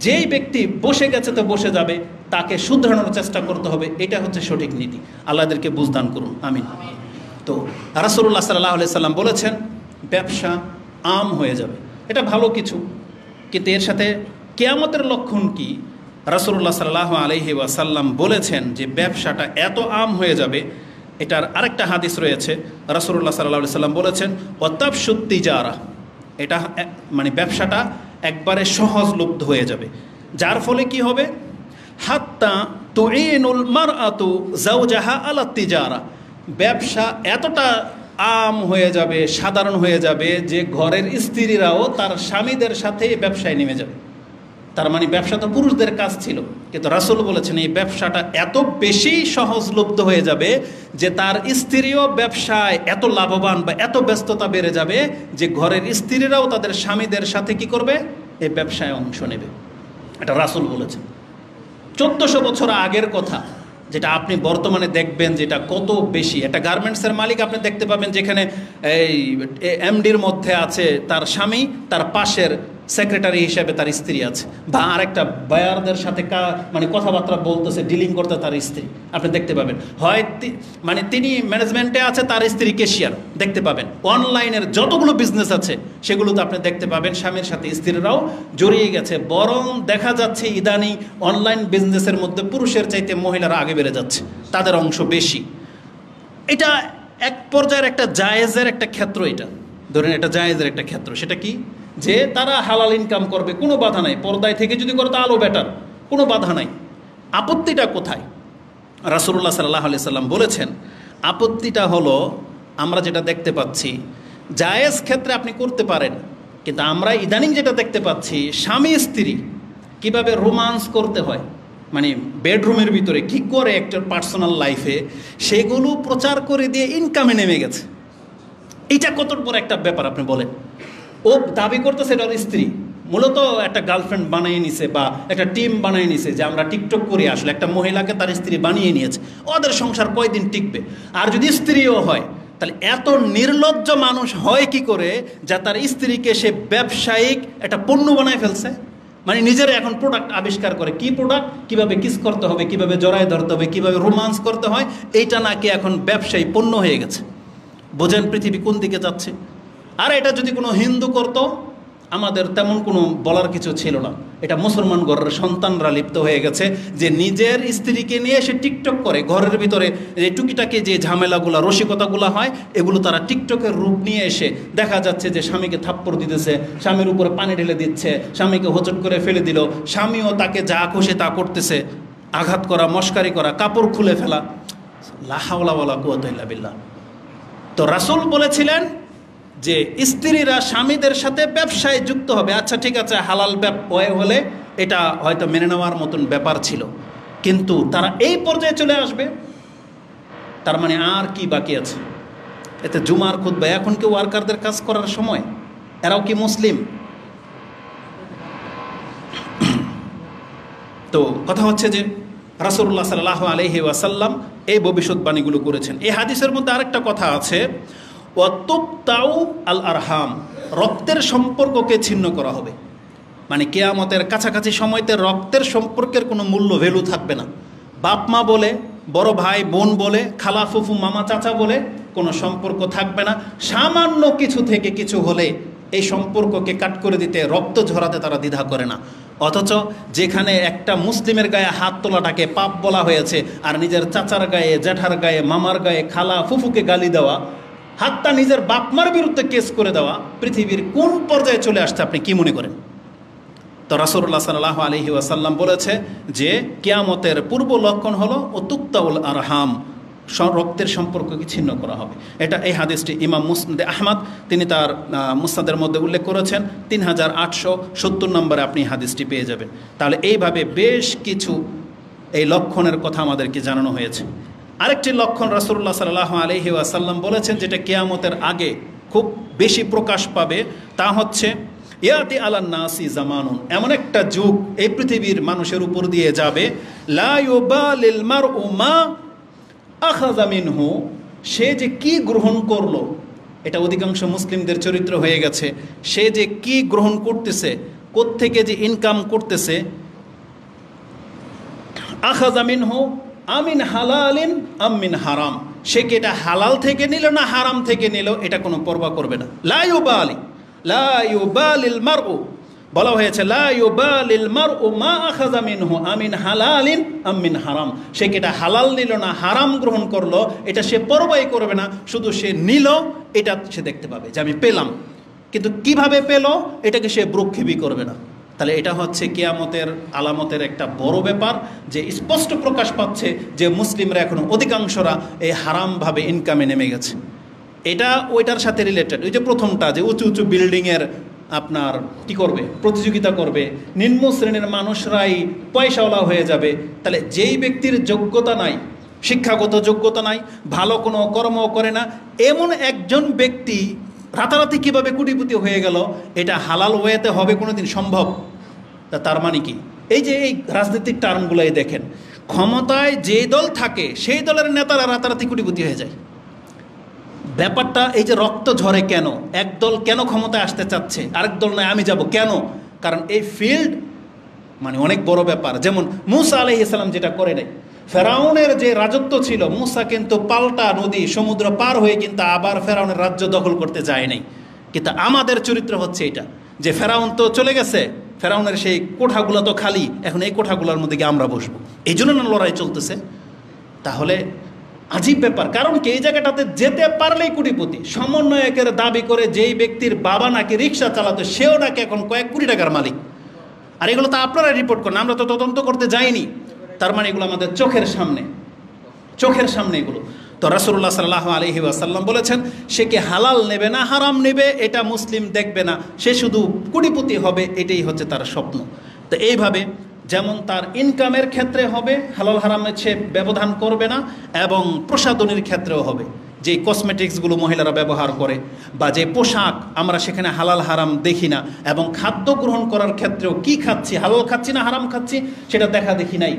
যেই ব্যক্তি বসে গেছে তো বসে যাবে, তাকে শুধরানোর চেষ্টা করতে হবে, এটা হচ্ছে সঠিক নীতি। আল্লাহদেরকে বুঝদান করুন, আমিন। তো রাসূলুল্লাহ সাল্লাল্লাহু আলাইহি সাল্লাম বলেছেন ব্যবসা আম হয়ে যাবে, এটা ভালো কিছু, কিন্তু এর সাথে কিয়ামতের লক্ষণ কি? রাসূলুল্লাহ সাল্লাল্লাহু আলাইহি ওয়াসাল্লাম বলেছেন যে ব্যবসাটা এত আম হয়ে যাবে। এটার আরেকটা হাদিস রয়েছে, রাসূলুল্লাহ সাল্লাল্লাহু আলাইহি ওয়াসাল্লাম বলেছেন ওয়াতাবশুত তিজারা, এটা মানে ব্যবসাটা একবারে সহজলভ্য হয়ে যাবে। যার ফলে কি হবে? হাত্তা তুইনুল মারআতু যাওজাহা আলা তিজারা, ব্যবসা এতটা আম হয়ে যাবে, সাধারণ হয়ে যাবে যে ঘরের স্ত্রীরাও তার স্বামীদের সাথে ব্যবসায় নেমে যাবে। তার মানে ব্যবসা তো পুরুষদের কাজ ছিল, কিন্তু রাসূল বলেছেন এই ব্যবসাটা এত বেশি সহজলভ্য হয়ে যাবে যে তার স্ত্রীও ব্যবসায় এত লাভবান বা এত ব্যস্ততা বেড়ে যাবে যে ঘরের স্ত্রীরাও তাদের স্বামীদের সাথে কি করবে? এই ব্যবসায় অংশ নেবে। এটা রাসূল বলেছেন। 1400 বছর আগের কথা, যেটা আপনি বর্তমানে দেখবেন যেটা কত বেশি। একটা গার্মেন্টসের মালিক আপনি দেখতে পাবেন যেখানে এই এমডির মধ্যে আছে তার স্বামী, তার পাশের সেক্রেটারি হিসেবে তার স্ত্রী আছে, বা আরেকটা বায়ারদের সাথে মানে কথাবার্তা বলতেছে, ডিলিং করতে তার স্ত্রী আপনি দেখতে পাবেন। হয় মানে তিনি ম্যানেজমেন্টে আছে, তার স্ত্রী ক্যাশিয়ার দেখতে পাবেন। অনলাইনের যতগুলো বিজনেস আছে সেগুলোতে আপনি দেখতে পাবেন স্বামীর সাথে স্ত্রীরাও জড়িয়ে গেছে। বরং দেখা যাচ্ছে ইদানিং অনলাইন বিজনেসের মধ্যে পুরুষের চাইতে মহিলারা আগে বেড়ে যাচ্ছে, তাদের অংশ বেশি। এটা এক পর্যায়ের একটা জায়েজের একটা ক্ষেত্র, এটা ধরেন এটা জায়েজের একটা ক্ষেত্র। সেটা কি? যে তারা হালাল ইনকাম করবে, কোনো বাধা নাই। পর্দায় থেকে যদি করে তা আলো বেটার, কোনো বাধা নাই। আপত্তিটা কোথায়? রাসূলুল্লাহ সাল্লাল্লাহু আলাইহি সাল্লাম বলেছেন আপত্তিটা হলো আমরা যেটা দেখতে পাচ্ছি, জায়েজ ক্ষেত্রে আপনি করতে পারেন, কিন্তু আমরা ইদানিং যেটা দেখতে পাচ্ছি স্বামী স্ত্রী কিভাবে রোমান্স করতে হয়, মানে বেডরুমের ভিতরে কি করে একটা পার্সোনাল লাইফে, সেগুলো প্রচার করে দিয়ে ইনকামে নেমে গেছে। এইটা কত বড় একটা ব্যাপার আপনি বলেন। ও দাবি করতেছে এটা স্ত্রী, মূলত একটা গার্লফ্রেন্ড বানিয়ে নিছে বা একটা টিম বানিয়ে নিছে যে আমরা টিকটক করি। আসলে একটা মহিলাকে তার স্ত্রী বানিয়ে নিয়েছে, ওদের সংসার কয়দিন টিকবে? আর যদি স্ত্রীও হয় তাহলে এত নির্লজ্জ মানুষ হয় কি করে যা তার স্ত্রীকে সে ব্যবসায়িক একটা পণ্য বানায় ফেলছে? মানে নিজের এখন প্রোডাক্ট আবিষ্কার করে, কি প্রোডাক্ট, কিভাবে কিস করতে হবে, কিভাবে জড়ায় ধরতে হবে, কিভাবে রোমান্স করতে হয়, এইটা নাকি এখন ব্যবসায়ী পণ্য হয়ে গেছে। বোঝেন পৃথিবী কোন দিকে যাচ্ছে। আর এটা যদি কোনো হিন্দু করতো আমাদের তেমন কোনো বলার কিছু ছিল না। এটা মুসলমান ঘরের সন্তানরা লিপ্ত হয়ে গেছে যে নিজের স্ত্রীকে নিয়ে এসে টিকটক করে। ঘরের ভিতরে যে টুকিটাকি যে ঝামেলাগুলো, রসিকতাগুলো হয়, এগুলো তারা টিকটকের রূপ নিয়ে এসে দেখা যাচ্ছে যে স্বামীকে থাপ্পড় দিতেছে, স্বামীর উপরে পানি ঢেলে দিচ্ছে, স্বামীকে হোঁচট করে ফেলে দিল, স্বামীও তাকে যা খুশি তা করতেছে, আঘাত করা, মস্কারি করা, কাপড় খুলে ফেলা। লা হাওলা ওয়ালা কুওয়াতা ইল্লা বিল্লাহ। তো রাসূল বলেছিলেন যে স্ত্রীরা স্বামীদের সাথে ব্যবসায় যুক্ত হবে। আচ্ছা ঠিক আছে, হালাল ব্যবসায় হলে এটা হয়তো মেনে নেওয়ার মতন ব্যাপার ছিল, কিন্তু তারা এই পর্যায়ে চলে আসবে, তার মানে আর কি বাকি আছে? এতে জুমার খুতবা, এখন কি ওয়ার্কারদের কাজ করার সময়? এরাও কি মুসলিম? তো কথা হচ্ছে যে রাসূলুল্লাহ সাল্লাল্লাহু আলাইহি ওয়াসাল্লাম এই ভবিষ্যৎবাণীগুলো করেছেন। এই হাদিসের মধ্যে আরেকটা কথা আছে, ওয়াতুকতাউ আল আরহাম, রক্তের সম্পর্ককে ছিন্ন করা হবে। মানে কিয়ামতের কাছাকাছি সময়তে রক্তের সম্পর্কের কোনো মূল্য, ভ্যালু থাকবে না। বাপ মা বলে, বড় ভাই বোন বলে, খালা ফুফু মামা চাচা বলে কোনো সম্পর্ক থাকবে না। সামান্য কিছু থেকে কিছু হলে এই সম্পর্ককে কাট করে দিতে, রক্ত ঝরাতে তারা দ্বিধা করে না। অথচ যেখানে একটা মুসলিমের গায়ে হাত তোলাটাকে পাপ বলা হয়েছে, আর নিজের চাচার গায়ে, জ্যাঠার গায়ে, মামার গায়ে, খালা ফুফুকে গালি দেওয়া, হাতটা নিজের বাপমার বিরুদ্ধে কেস করে দেওয়া, পৃথিবীর কোন পর্যায়ে চলে আসছে আপনি কি মনে করেন? তো রাসূলুল্লাহ সাল্লাল্লাহু আলাইহি ওয়াসাল্লাম বলেছে যে কিয়ামতের পূর্ব লক্ষণ হলো তুকতাউল আরহাম, রক্তের সম্পর্ককে ছিন্ন করা হবে। এটা এই হাদিসটি ইমাম মুসনাদে আহমদ তিনি তার মুসনাদের মধ্যে উল্লেখ করেছেন। 3870 নম্বরে আপনি হাদিসটি পেয়ে যাবেন। তাহলে এইভাবে বেশ কিছু এই লক্ষণের কথা আমাদেরকে জানানো হয়েছে। আরেকটি লক্ষণ রাসূলুল্লাহ সাল্লাল্লাহু আলাইহি ওয়াসাল্লাম বলেছেন যেটা কিয়ামতের আগে খুব বেশি প্রকাশ পাবে, তা হচ্ছে ইয়াতি আলান নাসি জামানুন, এমন একটা যুগ এই পৃথিবীর মানুষের উপর দিয়ে যাবে, লা ইউবালিল মারউ মা আখাযা মিনহু, সে যে কি গ্রহণ করলো, এটা অধিকাংশ মুসলিমদের চরিত্র হয়ে গেছে। সে যে কি গ্রহণ করতেছে, কোত্থেকে যে ইনকাম করতেছে, আখাযা মিনহু আমিন হালালিন আমিন হারাম, সে কি এটা হালাল থেকে নিল না হারাম থেকে নিল, এটা কোনো পরোয়া করবে না। লা ইউবালিল মারউ, বলা হয়েছে লা ইউবালিল মারউ মা আখাযা মিনহু আমিন হালালিন আম মিন হারাম। সে কি এটা হালাল নিল না হারাম গ্রহণ করলো এটা সে পরবাই করবে না, শুধু সে নিল এটা সে দেখতে পাবে যে আমি পেলাম, কিন্তু কিভাবে পেল এটাকে সে ভ্রুক্ষেপই করবে না। তাহলে এটা হচ্ছে কিয়ামতের আলামতের একটা বড় ব্যাপার, যে স্পষ্ট প্রকাশ পাচ্ছে যে মুসলিমরা এখন অধিকাংশরা এই হারামভাবে ইনকামে নেমে গেছে। এটা ওইটার সাথে রিলেটেড। ওই যে প্রথমটা যে উঁচু উঁচু বিল্ডিংয়ের আপনার কি করবে, প্রতিযোগিতা করবে, নিম্ন শ্রেণীর মানুষরাই পয়সাওয়ালা হয়ে যাবে। তাহলে যেই ব্যক্তির যোগ্যতা নাই, শিক্ষাগত যোগ্যতা নাই, ভালো কোনো কর্ম করে না, এমন একজন ব্যক্তি রাতারাতি কীভাবে কোটিপতি হয়ে গেল, এটা হালাল ওয়েতে হবে কোনোদিন সম্ভব? তার মানে কি, এই যে এই রাজনৈতিক টার্মগুলোই দেখেন, ক্ষমতায় যে দল থাকে সেই দলের নেতারা রাতারাতি কোটিপতি হয়ে যায়। ব্যাপারটা এই যে রক্ত ঝরে কেন, এক দল কেন ক্ষমতায় আসতে চাচ্ছে, আরেক দল নয় আমি যাব কেন? কারণ এই ফিল্ড মানে অনেক বড় ব্যাপার। যেমন মুসা আলাইহিস সালাম যেটা করে নাই, ফেরাউনের যে রাজত্ব ছিল, মুসা কিন্তু পাল্টা নদী সমুদ্র পার হয়ে কিন্তু আবার ফেরাউনের রাজ্য দখল করতে যায় নাই। কিন্তু আমাদের চরিত্র হচ্ছে এটা, যে ফেরাউন তো চলে গেছে, ফেরাউনের সেই কোঠাগুলো তো খালি, এখন এই কোঠাগুলোর মধ্যে গিয়ে আমরা বসবো, এই জন্য না লড়াই চলতেছে। তাহলে আজীব ব্যাপার, কারণ কি এই জায়গাটাতে যেতে পারলেই কোটিপতি। সমন্বয়কের দাবি করে যেই ব্যক্তির বাবা নাকি রিক্সা চালাতো সেও নাকি এখন কয়েক কোটি টাকার মালিক। আর এগুলো তো আপনারা রিপোর্ট করেন, আমরা তো তদন্ত করতে যাইনি। তার মানে এগুলো আমাদের চোখের সামনে এগুলো। তো রাসূলুল্লাহ সাল্লাল্লাহু আলাইহি ওয়াসাল্লাম বলেছেন, সে কি হালাল নেবে না হারাম নেবে এটা মুসলিম দেখবে না, সে শুধু কোটিপতি হবে, এটাই হচ্ছে তার স্বপ্ন। তো এইভাবে যেমন তার ইনকামের ক্ষেত্রে হবে, হালাল হারামের সে ব্যবধান করবে না, এবং প্রসাধনীর ক্ষেত্রেও হবে, যে কসমেটিক্সগুলো মহিলারা ব্যবহার করে বা যে পোশাক আমরা সেখানে হালাল হারাম দেখি না, এবং খাদ্য গ্রহণ করার ক্ষেত্রেও কি খাচ্ছি, হালাল খাচ্ছি না হারাম খাচ্ছি সেটা দেখা দেখি নাই।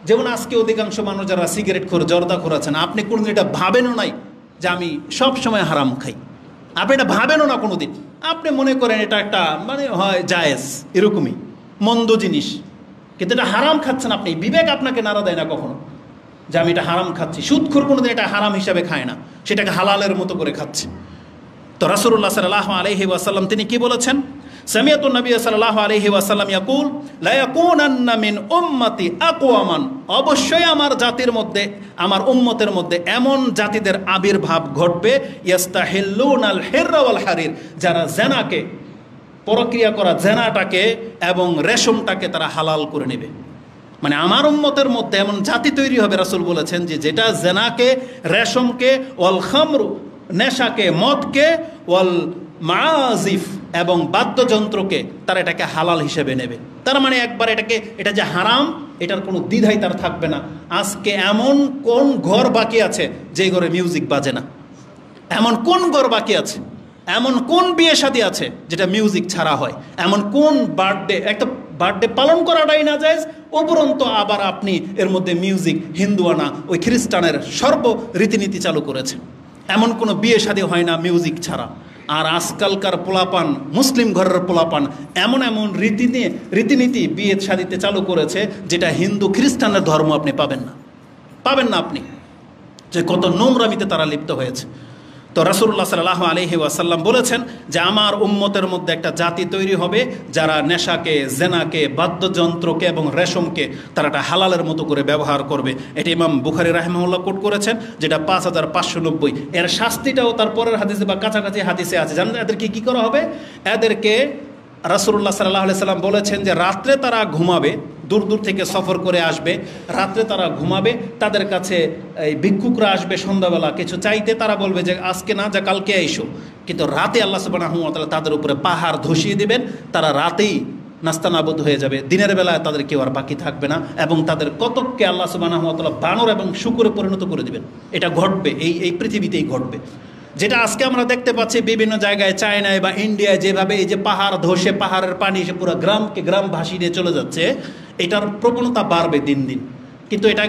যেমন আজকে অধিকাংশ মানুষ যারা সিগারেট খোর, জর্দা খোর আছেন, আপনি কোনোদিন এটা ভাবেনও নাই যে আমি সব সময় হারাম খাই, আপনি এটা ভাবেনও না কোনোদিন। আপনি মনে করেন এটা একটা মানে হয় জায়েজ, এরকমই মন্দ জিনিস, কিন্তু এটা হারাম খাচ্ছেন আপনি, বিবেক আপনাকে নাড়া দেয় না কখনো যে আমি এটা হারাম খাচ্ছি। সুদখোর কোনোদিন এটা হারাম হিসাবে খায় না, সেটাকে হালালের মতো করে খাচ্ছে। তো রাসূলুল্লাহ সাল্লাল্লাহু আলাইহি ওয়াসাল্লাম তিনি কি বলেছেন, সামিআতু নবী সাল্লাল্লাহু আলাইহি ওয়াসাল্লাম ইয়াকুল লা ইয়াকুনান্না মিন উম্মতি আকওয়ামান, অবশ্যই আমার জাতির মধ্যে, আমার উম্মতের মধ্যে এমন জাতিদের আবির্ভাব ঘটবে, ইস্তাহিল্লুনাল হিররা ওয়াল হারির, যারা জেনাকে, পরক্রিয়া করা জেনাটাকে এবং রেশমটাকে তারা হালাল করে নেবে। মানে আমার উম্মতের মধ্যে এমন জাতি তৈরি হবে, রাসূল বলেছেন যে যেটা জেনাকে, রেশমকে, ওয়াল খামরু নেশাকে, মদকে, ওয়াল মাজিফ এবং বাদ্যযন্ত্রকে তারা এটাকে হালাল হিসেবে নেবে। তার মানে একবার এটা যে হারাম এটার কোনো দ্বিধাই তার থাকবে না। আজকে এমন কোন ঘর বাকি আছে যে ঘরে মিউজিক বাজে না? এমন কোন ঘর বাকি আছে, এমন কোন বিয়ে শাদী আছে যেটা মিউজিক ছাড়া হয়? এমন কোন বার্থডে, একটা বার্থডে পালন করাটাই না যায়, উপরন্ত আবার আপনি এর মধ্যে মিউজিক, হিন্দুয়ানা, ওই খ্রিস্টানের সর্ব রীতিনীতি চালু করেছে। এমন কোনো বিয়ে শাদী হয় না মিউজিক ছাড়া। আর আজকালকার পোলাপান, মুসলিম ঘরের পোলাপান এমন এমন রীতিনীতি বিয়ে শাদীতে চালু করেছে যেটা হিন্দু খ্রিস্টানের ধর্ম আপনি পাবেন না আপনি, যে কত নোংরামিতে তারা লিপ্ত হয়েছে। তো রাসূলুল্লাহ সাল্লাল্লাহু আলাইহি ওয়াসাল্লাম বলেছেন যে আমার উম্মতের মধ্যে একটা জাতি তৈরি হবে যারা নেশাকে, জেনাকে, বাদ্যযন্ত্রকে এবং রেশমকে তারা একটা হালালের মতো করে ব্যবহার করবে। এটা ইমাম বুখারী রাহিমাহুল্লাহ কোট করেছেন, যেটা 5590। এর শাস্তিটাও তার পরের হাদিসে বা কাছাকাছি হাদিসে আছে। জানেন এদেরকে কি করা হবে? এদেরকে রাসূলুল্লাহ সাল্লাল্লাহু আলাইহি সাল্লাম বলেছেন যে রাত্রে তারা ঘুমাবে, দূর দূর থেকে সফর করে আসবে, রাত্রে তারা ঘুমাবে, তাদের কাছে এই ভিক্ষুকরা আসবে সন্ধ্যাবেলা কিছু চাইতে, তারা বলবে যে আজকে না, যা কালকে আইসো। কিন্তু রাতে আল্লাহ সুবহানাহু ওয়া তাআলা তাদের উপরে পাহাড় ধসিয়ে দিবেন, তারা রাতেই নাস্তানাবুদ হয়ে যাবে, দিনের বেলায় তাদের কেউ আর বাকি থাকবে না, এবং তাদের কতককে আল্লাহ সুবহানাহু ওয়া তাআলা বানর এবং শূকরে পরিণত করে দিবেন। এটা ঘটবে, এই পৃথিবীতেই ঘটবে। যেটা আজকে আমরা দেখতে পাচ্ছি বিভিন্ন জায়গায়, চায়নায় বা ইন্ডিয়ায়, যেভাবে এই যে পাহাড় ধসে পাহাড়ের পানি এসে পুরো গ্রাম ভাসিয়ে নিয়ে চলে যাচ্ছে, এটার প্রবণতা বাড়বে দিন দিন। কিন্তু এটা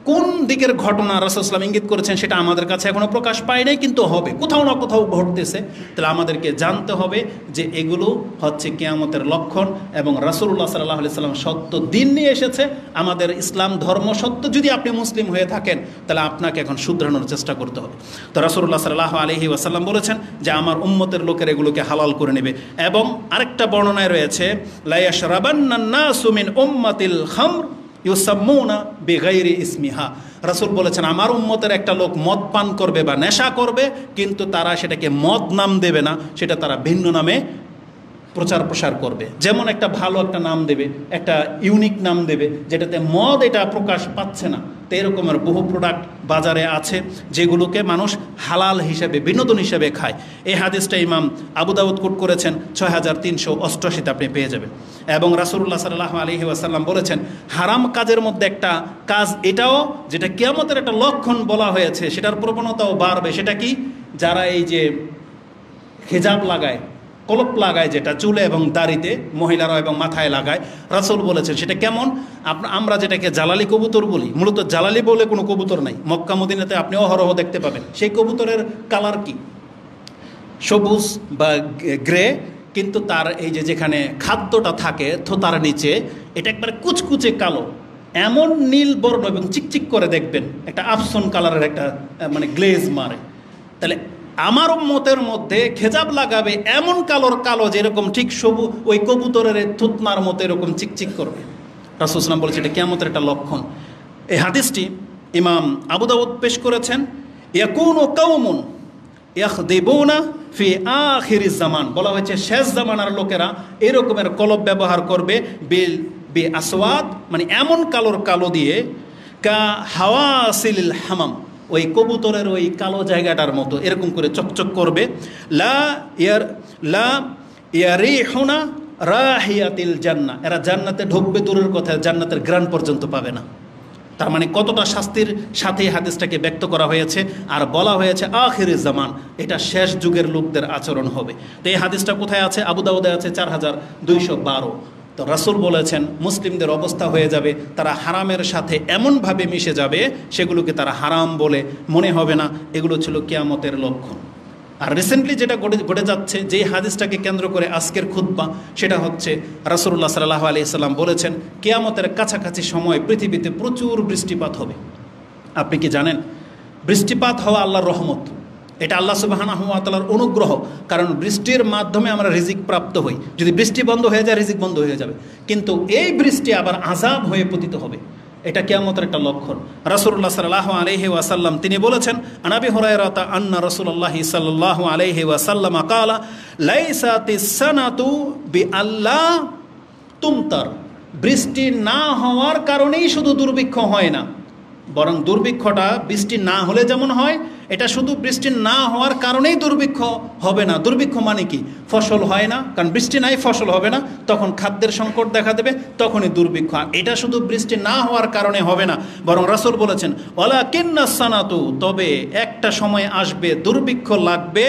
কোন দিকের ঘটনা রাসূল সাল্লাল্লাহু আলাইহি ওয়াসাল্লাম ইঙ্গিত করেছেন সেটা আমাদের কাছে এখনও প্রকাশ পায় নাই, কিন্তু হবে, কোথাও না কোথাও ঘটতেছে। তাহলে আমাদেরকে জানতে হবে যে এগুলো হচ্ছে কিয়ামতের লক্ষণ, এবং রাসূলুল্লাহ সাল্লাল্লাহু আলাইহি ওয়াসাল্লাম সত্য দিন নিয়ে এসেছে। আমাদের ইসলাম ধর্ম সত্য, যদি আপনি মুসলিম হয়ে থাকেন তাহলে আপনাকে এখন শুধরানোর চেষ্টা করতে হবে। তো রাসূলুল্লাহ সাল্লাল্লাহু আলাইহি ওয়াসাল্লাম বলেছেন যে আমার উম্মতের লোকের এগুলোকে হালাল করে নেবে। এবং আরেকটা বর্ণনায় রয়েছে লা ইয়াশরাবান্নান নাসু মিন উম্মাতিল খামর ইউসাম্মুনা বিগাইরি ইসমিহা। রাসূল বলেছেন আমার উম্মতের একটা লোক মদ পান করবে বা নেশা করবে, কিন্তু তারা সেটাকে মদ নাম দেবে না, সেটা তারা ভিন্ন নামে প্রচার প্রসার করবে। যেমন একটা ভালো একটা নাম দেবে, একটা ইউনিক নাম দেবে যেটাতে মদ এটা প্রকাশ পাচ্ছে না। তো এরকমের বহু প্রোডাক্ট বাজারে আছে যেগুলোকে মানুষ হালাল হিসেবে, বিনোদন হিসেবে খায়। এই হাদিসটা ইমাম আবু দাউদ কোট করেছেন, 6388 আপনি পেয়ে যাবেন। এবং রাসূলুল্লাহ সাল্লাল্লাহু আলাইহি ওয়াসাল্লাম বলেছেন হারাম কাজের মধ্যে একটা কাজ এটাও, যেটা কিয়ামতের একটা লক্ষণ বলা হয়েছে, সেটার প্রবণতাও বাড়বে। সেটা কি? যারা এই যে হিজাব লাগায়, কলপ লাগায়, যেটা চুলে এবং দাড়িতে মহিলারা এবং মাথায় লাগায়, রাসূল বলেছেন সেটা কেমন? আমরা যেটাকে জালালি কবুতর বলি, মূলত জালালি বলে কোনো কবুতর নাই, মক্কা মদিনাতে আপনি অহরহ দেখতে পাবেন। সেই কবুতরের কালার কি? সবুজ বা গ্রে, কিন্তু তার এই যে যেখানে খাদ্যটা থাকে থোতার নিচে, এটা একবারে কুচকুচে কালো, এমন নীল বর্ণ এবং চিকচিক করে দেখবেন, একটা আফসন কালারের একটা মানে গ্লেজ মারে। তাহলে আমার উম্মতের মধ্যে খেজাব লাগাবে এমন কালোর কালো, যেরকম ঠিক ওই কবুতরের থুতনার মতো এরকম চিকচিক করবে। রাসূল সাল্লাল্লাহু আলাইহি ওয়াসাল্লাম বলেছে এটা কিয়ামতের একটা লক্ষণ। এই হাদিসটি ইমাম আবু দাউদ পেশ করেছেন। ইয়াকুনু কাওমুন ইয়াখদিবুনা ফি আখিরিজ জামান, বলা হয়েছে শেষ জামানার লোকেরা এরকমের কলব ব্যবহার করবে, বি আসওয়াদ, মানে এমন কালোর কালো দিয়ে, কা হাওয়াসিল হামাম, ওই কবুতরের ওই কালো জায়গাটার মতো এরকম করে চকচক করবে। লা ইয়ারিহুনা রাহিয়াতিল জান্নাহ, এরা জান্নাতে ঢুকবে দূরের কথা, জান্নাতের ঘ্রাণ পর্যন্ত পাবে না। তার মানে কতটা শাস্তির সাথে হাদিসটাকে ব্যক্ত করা হয়েছে। আর বলা হয়েছে আখিরিজ জামান, এটা শেষ যুগের লোকদের আচরণ হবে। তো এই হাদিসটা কোথায় আছে? আবু দাউদে আছে 4212। তো রাসূল বলেছেন মুসলিমদের অবস্থা হয়ে যাবে, তারা হারামের সাথে এমনভাবে মিশে যাবে সেগুলোকে তারা হারাম বলে মনে হবে না। এগুলো ছিল কিয়ামতের লক্ষণ। আর রিসেন্টলি যেটা ঘটে যাচ্ছে, যে হাদিসটাকে কেন্দ্র করে আজকের খুতবা, সেটা হচ্ছে রাসূলুল্লাহ সাল্লাল্লাহু আলাইহি ওয়াসাল্লাম বলেছেন কিয়ামতের কাছাকাছি সময় পৃথিবীতে প্রচুর বৃষ্টিপাত হবে। আপনি কি জানেন বৃষ্টিপাত হওয়া আল্লাহর রহমত, এটা আল্লাহ সুবহানাহু ওয়া তাআলার অনুগ্রহ। কারণ বৃষ্টির মাধ্যমে আমরা রিজিক প্রাপ্ত হই। যদি বৃষ্টি বন্ধ হয়ে যায় রিজিক বন্ধ হয়ে যাবে, কিন্তু এই বৃষ্টি আবার আযাব হয়ে পতিত হবে। এটা কিয়ামতের একটা লক্ষণ। রাসূলুল্লাহ সাল্লাল্লাহু আলাইহি ওয়াসাল্লাম তিনি বলেছেন, আনাবি হুরায়রাতা আন্না রাসূলুল্লাহি সাল্লাল্লাহু আলাইহি ওয়াসাল্লাম ক্বালা লাইসাতিস সানাতু বিআল্লাহ তুমতার, বৃষ্টি না হওয়ার কারণেই শুধু দুর্ভিক্ষ হয় না, বরং দুর্ভিক্ষটা বৃষ্টি না হলে যেমন হয়, এটা শুধু বৃষ্টি না হওয়ার কারণেই দুর্ভিক্ষ হবে না। দুর্ভিক্ষ মানে কি? ফসল হয় না, কারণ বৃষ্টি নাই, ফসল হবে না, তখন খাদ্যের সংকট দেখা দেবে, তখনই দুর্ভিক্ষ। এটা শুধু বৃষ্টি না হওয়ার কারণে হবে না, বরং রাসূল বলেছেন ওয়ালাকিন্নাস সানাতু, তবে একটা সময় আসবে দুর্ভিক্ষ লাগবে,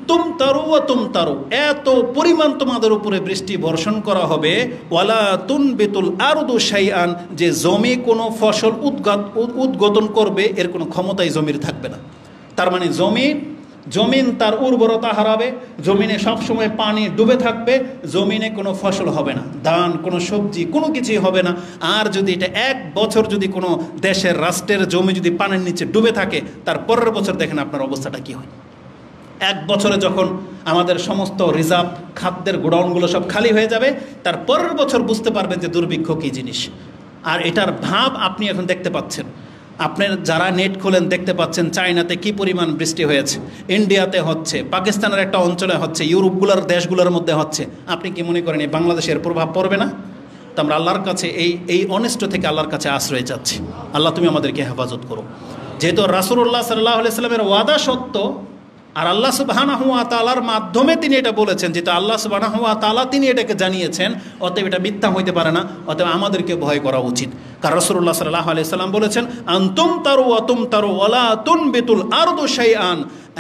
তুমতারু ওয়া তুমতারু, এত পরিমাণ তোমাদের উপরে বৃষ্টি বর্ষণ করা হবে, ওয়ালা তুনবিতুল আরদু শাইআন, যে জমি কোনো ফসল উদ্গতন করবে এর কোনো ক্ষমতাই জমির থাকবে না। তার মানে জমিন তার উর্বরতা হারাবে, জমিনে সবসময় পানি ডুবে থাকবে, জমিনে কোনো ফসল হবে না, ধান, কোনো সবজি, কোনো কিছুই হবে না। আর যদি এটা এক বছর যদি কোনো দেশের রাষ্ট্রের জমি যদি পানির নিচে ডুবে থাকে, তার পরের বছর দেখেন আপনার অবস্থাটা কী হয়। এক বছরে যখন আমাদের সমস্ত রিজার্ভ খাদ্যের গোডাউনগুলো সব খালি হয়ে যাবে, তার পরের বছর বুঝতে পারবেন যে দুর্ভিক্ষ কী জিনিস। আর এটার ভাব আপনি এখন দেখতে পাচ্ছেন। আপনার যারা নেট খোলেন দেখতে পাচ্ছেন চায়নাতে কি পরিমাণ বৃষ্টি হয়েছে, ইন্ডিয়াতে হচ্ছে, পাকিস্তানের একটা অঞ্চলে হচ্ছে, ইউরোপগুলোর দেশগুলোর মধ্যে হচ্ছে। আপনি কি মনে করেন এই বাংলাদেশের প্রভাব পড়বে না? তো আমরা আল্লাহর কাছে এই অনিষ্ট থেকে আল্লাহর কাছে আশ্রয় চাচ্ছি। আল্লাহ তুমি আমাদেরকে হেফাজত করো। যেহেতু রাসূলুল্লাহ সাল্লাল্লাহু আলাইহি ওয়াসাল্লামের ওয়াদা সত্য, আর আল্লাহ সুবহানাহু ওয়া তাআলার মাধ্যমে তিনি এটা বলেছেন, যেহেতু আল্লাহ সুবহানাহু ওয়া তাআলা তিনি এটাকে জানিয়েছেন, অতএব এটা মিথ্যা হইতে পারে না, অতএব আমাদেরকে ভয় করা উচিত। কারণ রাসূলুল্লাহ সাল্লাল্লাহু আলাইহি ওয়াসাল্লাম বলেছেন আনতুম তারু ওয়া তুমতারু ওয়ালা তুনবিতুল আরদু শাইআন,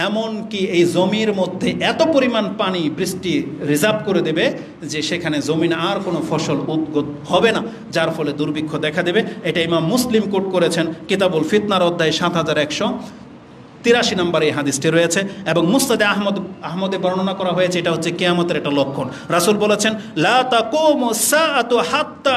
এমনকি এই জমির মধ্যে এত পরিমাণ পানি বৃষ্টি রিজার্ভ করে দেবে যে সেখানে জমিন আর কোনো ফসল উদ্গত হবে না, যার ফলে দুর্ভিক্ষ দেখা দেবে। এটা ইমাম মুসলিম কোট করেছেন কিতাবুল ফিতনার অধ্যায় 7183 নম্বর এই হাদিসটি রয়েছে। এবং মুসনাদে আহমদে বর্ণনা করা হয়েছে এটা হচ্ছে কিয়ামতের একটা লক্ষণ। রাসূল বলেছেন লা তাকুমু সাআতু হাত্তা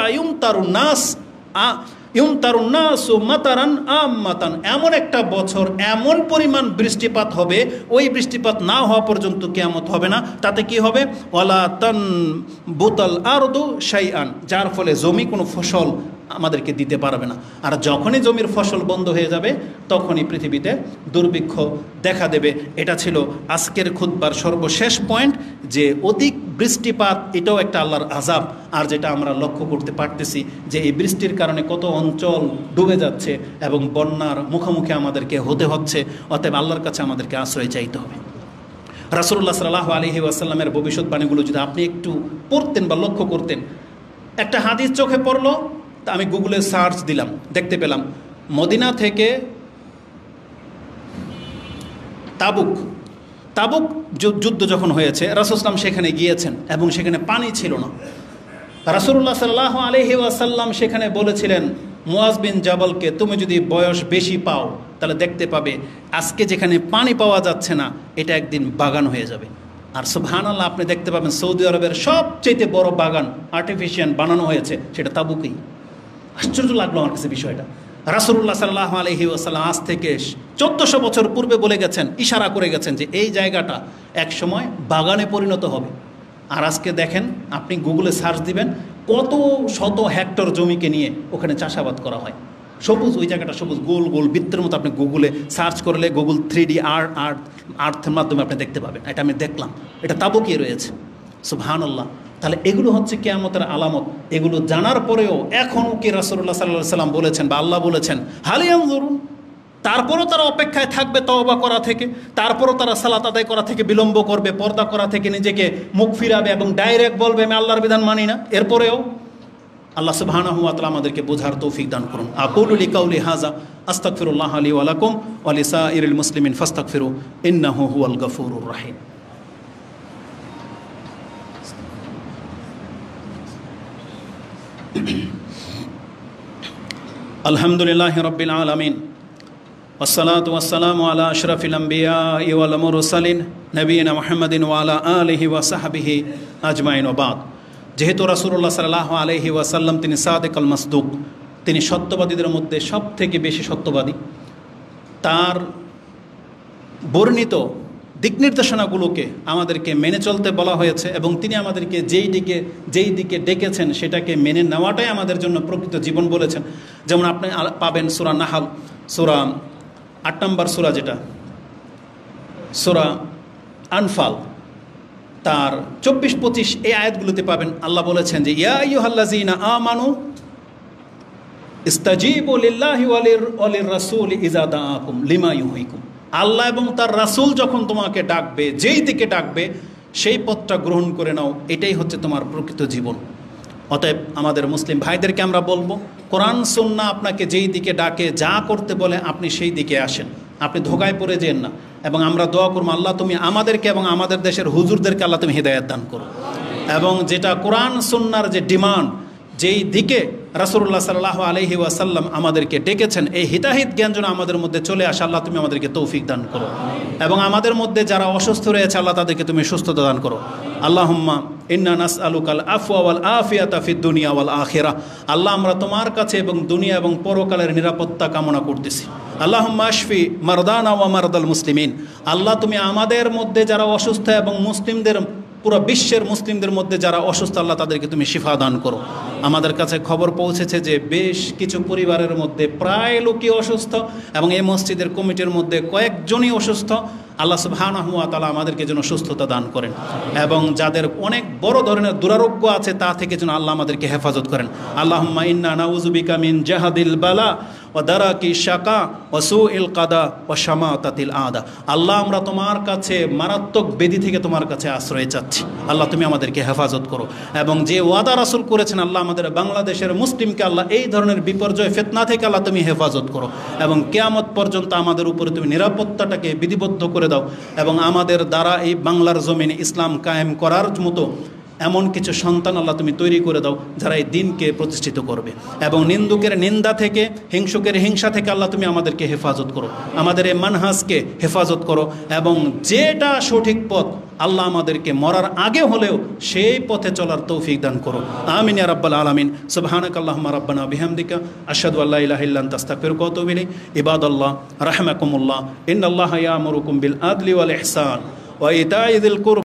ইউমতারুন নাসু মাতারান আম্মাতান, এমন একটা বছর এমন পরিমাণ বৃষ্টিপাত হবে, ওই বৃষ্টিপাত না হওয়া পর্যন্ত কিয়ামত হবে না। তাতে কি হবে? ওয়ালা তানবুতাল আরদু শাইআন, যার ফলে জমি কোনো ফসল আমাদেরকে দিতে পারবে না। আর যখনই জমির ফসল বন্ধ হয়ে যাবে তখনই পৃথিবীতে দুর্ভিক্ষ দেখা দেবে। এটা ছিল আজকের খুতবার সর্বশেষ পয়েন্ট, যে অধিক বৃষ্টিপাত এটাও একটা আল্লাহর আযাব। আর যেটা আমরা লক্ষ্য করতে পারতেছি যে এই বৃষ্টির কারণে কত অঞ্চল ডুবে যাচ্ছে এবং বন্যার মুখোমুখি আমাদেরকে হতে হচ্ছে। অতএব আল্লাহর কাছে আমাদেরকে আশ্রয় চাইতে হবে। রাসূলুল্লাহ সাল্লাল্লাহু আলাইহি ওয়াসাল্লামের ভবিষ্যৎবাণীগুলো যদি আপনি একটু পড়তেন বা লক্ষ্য করতেন, একটা হাদিস চোখে পড়লো, তা আমি গুগলে সার্চ দিলাম, দেখতে পেলাম মদিনা থেকে তাবুক যুদ্ধ যখন হয়েছে রাসূল সাল্লাল্লাহু আলাইহি ওয়াসাল্লাম সেখানে গিয়েছেন এবং সেখানে পানি ছিল না। রাসূলুল্লাহ সাল্লাল্লাহু আলাইহি ওয়াসাল্লাম সেখানে বলেছিলেন মুয়াজ বিন জাবালকে, তুমি যদি বয়স বেশি পাও তাহলে দেখতে পাবে আজকে যেখানে পানি পাওয়া যাচ্ছে না এটা একদিন বাগান হয়ে যাবে। আর সুবহানাল্লাহ, আপনি দেখতে পাবেন সৌদি আরবের সবচেয়ে বড় বাগান আর্টিফিশিয়াল বানানো হয়েছে সেটা তাবুকেই। আশ্চর্য লাগলো আমার কাছে বিষয়টা। রাসূলুল্লাহ সাল্লাল্লাহু আলাইহি ওয়াসাল্লাম আজ থেকে 1400 বছর পূর্বে বলে গেছেন, ইশারা করে গেছেন যে এই জায়গাটা এক সময় বাগানে পরিণত হবে। আর আজকে দেখেন, আপনি গুগলে সার্চ দিবেন, কত শত হেক্টর জমিকে নিয়ে ওখানে চাষাবাদ করা হয়। সবুজ, ওই জায়গাটা সবুজ, গোল গোল বৃত্তের মতো। আপনি গুগলে সার্চ করলে গুগল 3D আর্থের মাধ্যমে আপনি দেখতে পাবেন। এটা আমি দেখলাম, এটা তাবুকে রয়েছে। সুবহানাল্লাহ। তাহলে এগুলো হচ্ছে কিয়ামতের আলামত। এগুলো জানার পরেও এখনও কি রাসূলুল্লাহ সাল্লাল্লাহু আলাইহি ওয়াসাল্লাম বলেছেন বা আল্লাহ বলেছেন হাল ইয়ানজুরুন, তারপরও তারা অপেক্ষায় থাকবে তওবা করা থেকে, তারপরও তারা সালাত আদায় করা থেকে বিলম্ব করবে, পর্দা করা থেকে নিজেকে মুখ ফিরাবে এবং ডাইরেক্ট বলবে আমি আল্লাহর বিধান মানি না। এরপরেও আল্লাহ সুবহানাহু ওয়া তাআলা আমাদেরকে বোঝার তৌফিক দান করুন। আকুলু লিকাউলি হাযা আস্তাগফিরুল্লাহ লি ওয়া লাকুম ওয়া লিসাইরিল মুসলিমিন ফাস্তাগফিরু ইন্নাহু হুয়াল গফুরুর রাহিম। আলহামদুলিল্লাহি রাব্বিল আলামিন ওয়াসসালাতু ওয়াসসালামু আলা আশরাফিল আমবিয়াই ওয়াল মুরসালিন নবিয়িনা মুহাম্মাদিন ওয়া আলা আলিহি ওয়া সাহবিহি আজমাইন ওয়া বাদ। যেহেতু রাসূলুল্লাহ সাল্লাল্লাহু আলাইহি ওয়াসাল্লাম তিনি সাদিকুল মাসদুক, তিনি সত্যবাদীদের মধ্যে সবথেকে বেশি সত্যবাদী, তার বর্ণিত দিক নির্দেশনাগুলোকে আমাদেরকে মেনে চলতে বলা হয়েছে এবং তিনি আমাদেরকে যেই দিকে ডেকেছেন সেটাকে মেনে নেওয়াটাই আমাদের জন্য প্রকৃত জীবন বলেছেন। যেমন আপনি পাবেন সূরা নাহাল, সূরা 8 নম্বর সূরা, যেটা সূরা আনফাল, তার 24-25 এই আয়াতগুলোতে পাবেন আল্লাহ বলেছেন যে ইয়া আইয়ুহাল্লাযীনা আমানু ইস্তাজিবু লিল্লাহি ওয়া লির রাসূলি ইযা দাআকুম লিমা ইউহয়িকুম। আল্লাহ এবং তার রাসূল যখন তোমাকে ডাকবে, যেই দিকে ডাকবে সেই পথটা গ্রহণ করে নাও, এটাই হচ্ছে তোমার প্রকৃত জীবন। অতএব আমাদের মুসলিম ভাইদেরকে আমরা বলবো, কোরআন সুন্নাহ আপনাকে যেই দিকে ডাকে, যা করতে বলে আপনি সেই দিকে আসেন, আপনি ধোঁকায় পড়ে যেন না। এবং আমরা দোয়া করবো আল্লাহ তুমি আমাদেরকে এবং আমাদের দেশের হুজুরদেরকে আল্লাহ তুমি হিদায়াত দান করো, এবং যেটা কোরআন সুন্নাহর যে ডিমান্ড, যেই দিকে রাসূলুল্লাহ সাল্লাল্লাহু আলাইহি ওয়াসাল্লাম আমাদেরকে ডেকেছেন, এই হিতাহিত জ্ঞান যেন আমাদের মধ্যে চলে আসে। আল্লাহ তুমি আমাদেরকে তৌফিক দান করো, এবং আমাদের মধ্যে যারা অসুস্থ রয়েছে আল্লাহ তাদেরকে তুমি সুস্থতা দান করো। আল্লাহুম্মা ইন্না নাসআলুকাল আফওয়া ওয়াল আফিয়াতা ফিদ দুনিয়া ওয়াল আখিরাহ। আল্লাহ আমরা তোমার কাছে এবং দুনিয়া এবং পরকালের নিরাপত্তা কামনা করতেছি। আল্লাহুম্মা আশফি মারদানা ওয়া মারদাল মুসলিমিন। আল্লাহ তুমি আমাদের মধ্যে যারা অসুস্থ এবং মুসলিমদের, পুরো বিশ্বের মুসলিমদের মধ্যে যারা অসুস্থ, আল্লাহ তাদেরকে তুমি শিফা দান করো। আমাদের কাছে খবর পৌঁছেছে যে বেশ কিছু পরিবারের মধ্যে প্রায় লোকই অসুস্থ এবং এই মসজিদের কমিটির মধ্যে কয়েকজনই অসুস্থ। আল্লাহ সুবহানাহু ওয়া তাআলা আমাদেরকে যেন সুস্থতা দান করেন, এবং যাদের অনেক বড় ধরনের দুরারোগ্য আছে তা থেকে যেন আল্লাহ আমাদেরকে হেফাজত করেন। আল্লাহুম্মা ইন্না নাউযু বিকা মিন জাহাদিল বালা দারাকি শাকা ওয়া সুইল কাদা ওয়া শামাতাতিল আদা। আল্লাহ আমরা তোমার কাছে মারাত্মক বেদি থেকে তোমার কাছে আশ্রয় চাচ্ছি। আল্লাহ তুমি আমাদেরকে হেফাজত করো, এবং যে ওয়াদা রাসূল করেছেন আল্লাহ আমাদের বাংলাদেশের মুসলিমকে আল্লাহ এই ধরনের বিপর্যয় ফিতনা থেকে আল্লাহ তুমি হেফাজত করো, এবং কিয়ামত পর্যন্ত আমাদের উপরে তুমি নিরাপত্তাটাকে বিধিবদ্ধ করে দাও, এবং আমাদের দ্বারা এই বাংলার জমিনে ইসলাম কায়েম করার মতো এমন কিছু সন্তান আল্লাহ তুমি তৈরি করে দাও যারা এই দিনকে প্রতিষ্ঠিত করবে, এবং নিন্দুকের নিন্দা থেকে, হিংসুকের হিংসা থেকে আল্লাহ তুমি আমাদেরকে হেফাজত করো, আমাদের এই মানহাজকে হেফাজত করো, এবং যেটা সঠিক পথ আল্লাহ আমাদেরকে মরার আগে হলেও সেই পথে চলার তৌফিক দান করো। আমিন ইয়া রাব্বাল আলামিন। সুবহানাকাল্লাহুম্মা রাব্বানা বিহামদিকা আশহাদু আল্লা ইলাহা ইল্লা আনতা আস্তাগফিরুকা ওয়া আতুবু ইলাইক। ইবাদাল্লাহ রাহমাকুমুল্লাহ, ইন্নাল্লাহা ইয়া'মুরুকুম বিল আদলি ওয়াল ইহসান ওয়া ইতা'i যিল কুরবা